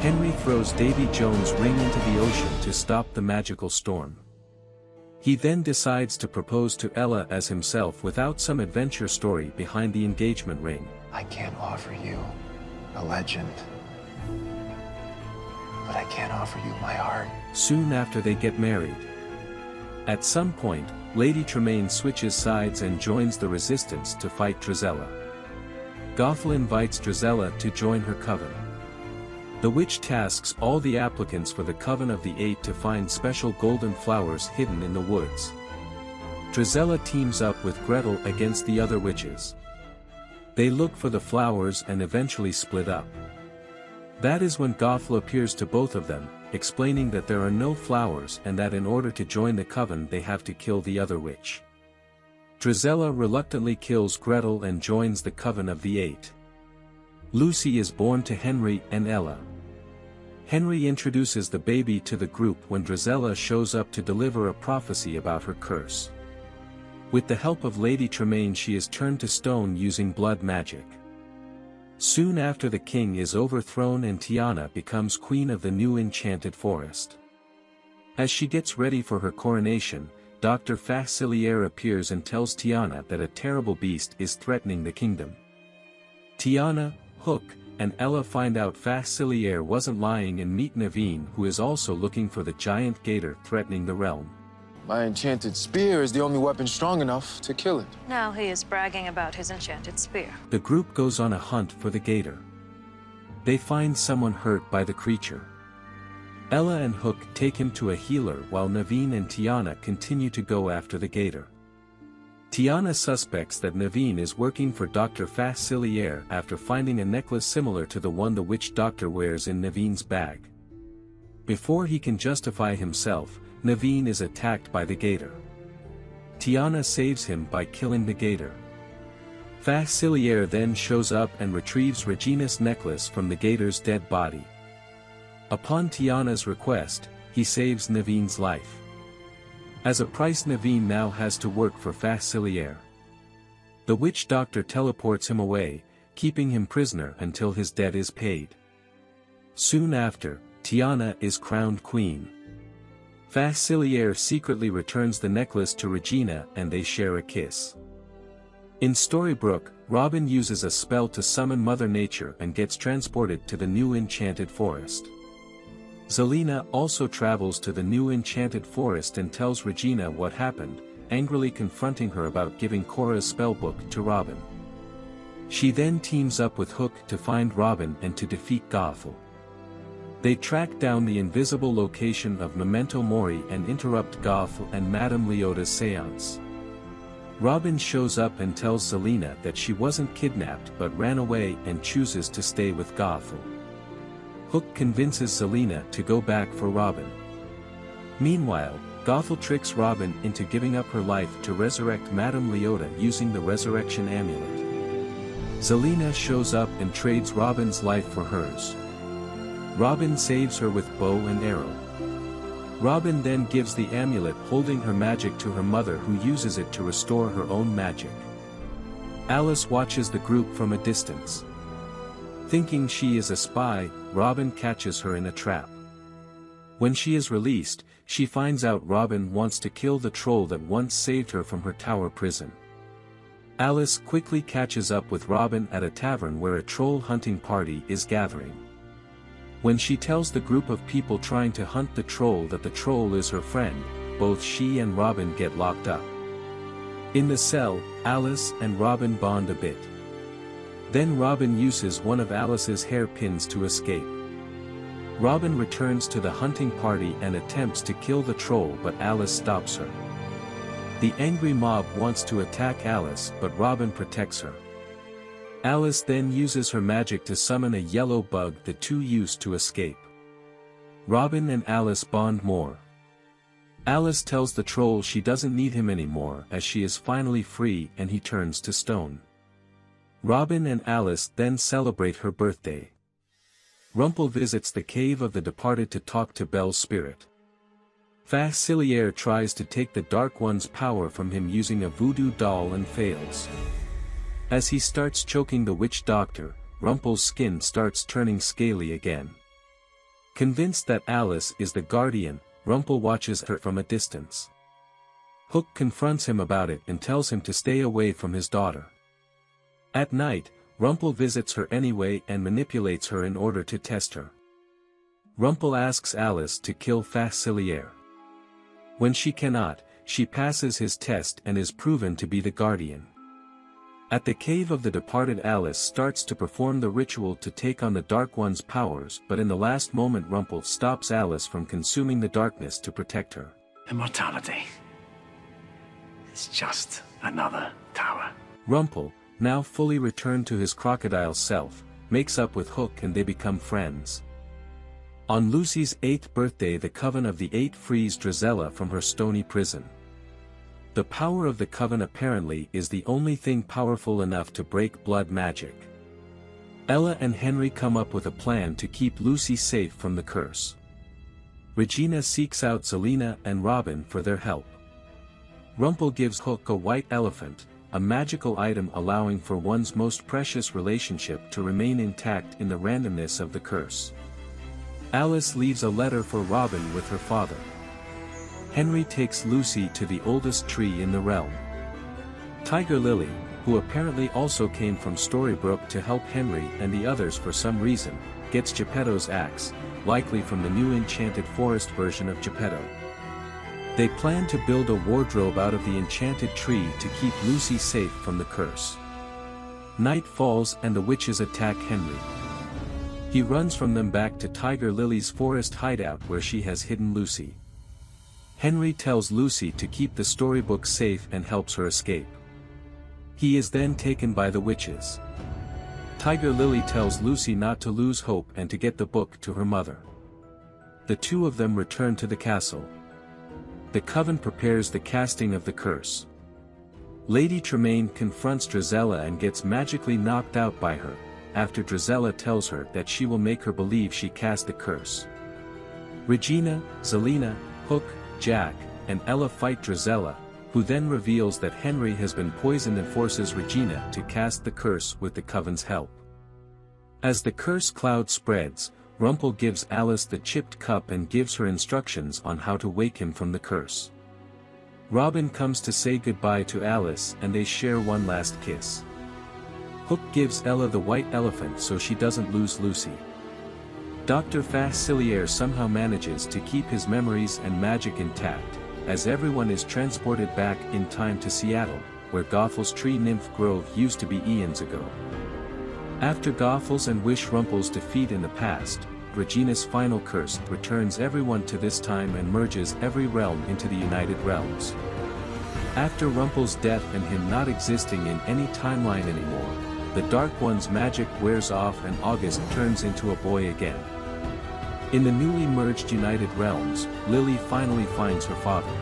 Henry throws Davy Jones' ring into the ocean to stop the magical storm. He then decides to propose to Ella as himself without some adventure story behind the engagement ring. I can't offer you a legend, but I can offer you my heart. Soon after they get married. At some point, Lady Tremaine switches sides and joins the resistance to fight Drizella. Gothel invites Drizella to join her coven. The witch tasks all the applicants for the Coven of the Eight to find special golden flowers hidden in the woods. Drizella teams up with Gretel against the other witches. They look for the flowers and eventually split up. That is when Gothel appears to both of them, explaining that there are no flowers and that in order to join the coven they have to kill the other witch. Drizella reluctantly kills Gretel and joins the Coven of the Eight. Lucy is born to Henry and Ella. Henry introduces the baby to the group when Drizella shows up to deliver a prophecy about her curse. With the help of Lady Tremaine she is turned to stone using blood magic. Soon after the king is overthrown and Tiana becomes queen of the new enchanted forest. As she gets ready for her coronation, Dr. Facilier appears and tells Tiana that a terrible beast is threatening the kingdom. Tiana, Hook, and Ella find out Facilier wasn't lying and meet Naveen, who is also looking for the giant gator threatening the realm. My enchanted spear is the only weapon strong enough to kill it. Now he is bragging about his enchanted spear. The group goes on a hunt for the gator. They find someone hurt by the creature. Ella and Hook take him to a healer while Naveen and Tiana continue to go after the gator. Tiana suspects that Naveen is working for Dr. Facilier after finding a necklace similar to the one the witch doctor wears in Naveen's bag. Before he can justify himself, Naveen is attacked by the gator. Tiana saves him by killing the gator. Facilier then shows up and retrieves Regina's necklace from the gator's dead body. Upon Tiana's request, he saves Naveen's life. As a price Naveen now has to work for Facilier. The witch doctor teleports him away, keeping him prisoner until his debt is paid. Soon after, Tiana is crowned queen. Facilier secretly returns the necklace to Regina and they share a kiss. In Storybrooke, Robin uses a spell to summon Mother Nature and gets transported to the new Enchanted Forest. Zelena also travels to the new Enchanted Forest and tells Regina what happened, angrily confronting her about giving Cora's spellbook to Robin. She then teams up with Hook to find Robin and to defeat Gothel. They track down the invisible location of Memento Mori and interrupt Gothel and Madame Leota's seance. Robin shows up and tells Zelena that she wasn't kidnapped but ran away and chooses to stay with Gothel. Hook convinces Zelena to go back for Robin. Meanwhile, Gothel tricks Robin into giving up her life to resurrect Madame Leota using the resurrection amulet. Zelena shows up and trades Robin's life for hers. Robin saves her with bow and arrow. Robin then gives the amulet holding her magic to her mother, who uses it to restore her own magic. Alice watches the group from a distance. Thinking she is a spy, Robin catches her in a trap. When she is released, she finds out Robin wants to kill the troll that once saved her from her tower prison. Alice quickly catches up with Robin at a tavern where a troll hunting party is gathering. When she tells the group of people trying to hunt the troll that the troll is her friend, both she and Robin get locked up. In the cell, Alice and Robin bond a bit. Then Robin uses one of Alice's hairpins to escape. Robin returns to the hunting party and attempts to kill the troll, but Alice stops her. The angry mob wants to attack Alice, but Robin protects her. Alice then uses her magic to summon a yellow bug the two use to escape. Robin and Alice bond more. Alice tells the troll she doesn't need him anymore as she is finally free, and he turns to stone. Robin and Alice then celebrate her birthday. Rumple visits the cave of the departed to talk to Belle's spirit. Facilier tries to take the Dark One's power from him using a voodoo doll and fails. As he starts choking the witch doctor, Rumple's skin starts turning scaly again. Convinced that Alice is the guardian, Rumple watches her from a distance. Hook confronts him about it and tells him to stay away from his daughter. At night, Rumple visits her anyway and manipulates her in order to test her. Rumple asks Alice to kill Facilier. When she cannot, she passes his test and is proven to be the guardian. At the cave of the departed, Alice starts to perform the ritual to take on the Dark One's powers, but in the last moment Rumple stops Alice from consuming the darkness to protect her. Immortality. It's just another tower. Rumple, now fully returned to his crocodile self, makes up with Hook and they become friends. On Lucy's 8th birthday, the Coven of the Eight frees Drizella from her stony prison. The power of the Coven apparently is the only thing powerful enough to break blood magic. Ella and Henry come up with a plan to keep Lucy safe from the curse. Regina seeks out Zelena and Robin for their help. Rumple gives Hook a white elephant, a magical item allowing for one's most precious relationship to remain intact in the randomness of the curse. Alice leaves a letter for Robin with her father. Henry takes Lucy to the oldest tree in the realm. Tiger Lily, who apparently also came from Storybrooke to help Henry and the others for some reason, gets Geppetto's axe, likely from the new Enchanted Forest version of Geppetto. They plan to build a wardrobe out of the enchanted tree to keep Lucy safe from the curse. Night falls and the witches attack Henry. He runs from them back to Tiger Lily's forest hideout where she has hidden Lucy. Henry tells Lucy to keep the storybook safe and helps her escape. He is then taken by the witches. Tiger Lily tells Lucy not to lose hope and to get the book to her mother. The two of them return to the castle. The Coven prepares the casting of the curse. Lady Tremaine confronts Drizella and gets magically knocked out by her, after Drizella tells her that she will make her believe she cast the curse. Regina, Zelena, Hook, Jack, and Ella fight Drizella, who then reveals that Henry has been poisoned and forces Regina to cast the curse with the Coven's help. As the curse cloud spreads, Rumple gives Alice the chipped cup and gives her instructions on how to wake him from the curse. Robin comes to say goodbye to Alice and they share one last kiss. Hook gives Ella the white elephant so she doesn't lose Lucy. Dr. Facilier somehow manages to keep his memories and magic intact, as everyone is transported back in time to Seattle, where Gothel's tree nymph grove used to be eons ago. After Gothel's and Wish Rumple's defeat in the past, Regina's final curse returns everyone to this time and merges every realm into the United Realms. After Rumple's death and him not existing in any timeline anymore, the Dark One's magic wears off and August turns into a boy again. In the newly merged United Realms, Lily finally finds her father.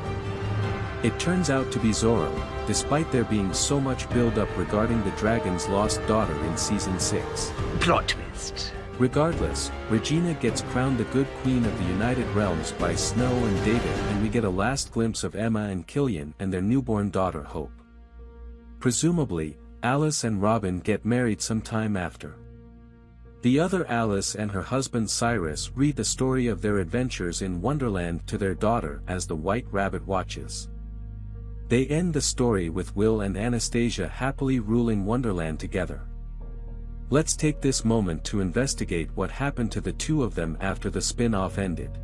It turns out to be Zorro, despite there being so much build-up regarding the dragon's lost daughter in Season 6. Plot twist. Regardless, Regina gets crowned the Good Queen of the United Realms by Snow and David, and we get a last glimpse of Emma and Killian and their newborn daughter Hope. Presumably, Alice and Robin get married sometime after. The other Alice and her husband Cyrus read the story of their adventures in Wonderland to their daughter as the White Rabbit watches. They end the story with Will and Anastasia happily ruling Wonderland together. Let's take this moment to investigate what happened to the two of them after the spin-off ended.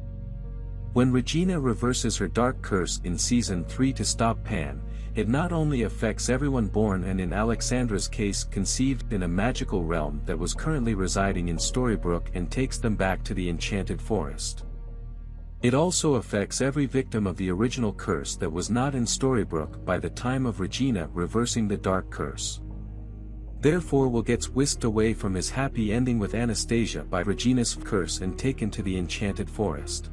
When Regina reverses her dark curse in Season 3 to stop Pan, it not only affects everyone born and in Alexandra's case conceived in a magical realm that was currently residing in Storybrooke and takes them back to the Enchanted Forest. It also affects every victim of the original curse that was not in Storybrooke by the time of Regina reversing the dark curse. Therefore Will gets whisked away from his happy ending with Anastasia by Regina's curse and taken to the Enchanted Forest.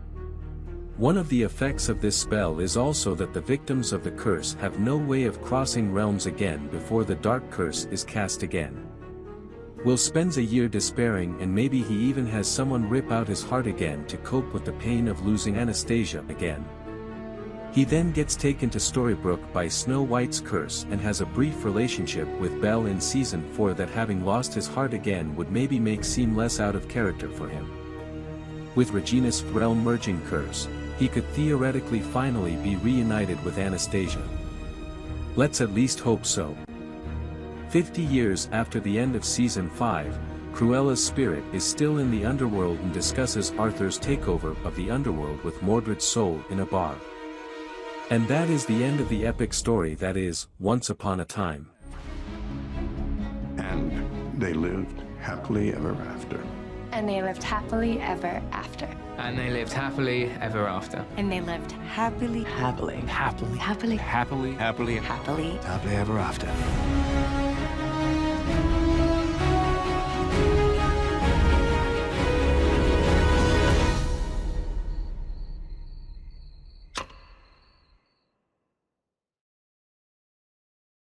One of the effects of this spell is also that the victims of the curse have no way of crossing realms again before the dark curse is cast again. Will spends a year despairing and maybe he even has someone rip out his heart again to cope with the pain of losing Anastasia again. He then gets taken to Storybrooke by Snow White's curse and has a brief relationship with Belle in Season 4 that having lost his heart again would maybe make seem less out of character for him. With Regina's realm merging curse, he could theoretically finally be reunited with Anastasia. Let's at least hope so. 50 years after the end of Season 5, Cruella's spirit is still in the underworld and discusses Arthur's takeover of the underworld with Mordred's soul in a bar. And that is the end of the epic story that is, Once Upon a Time. And they lived happily ever after. And they lived happily ever after. And they lived happily ever after. And they lived happily. Happily. Happily. Happily. Happily. Happily. Happily ever after.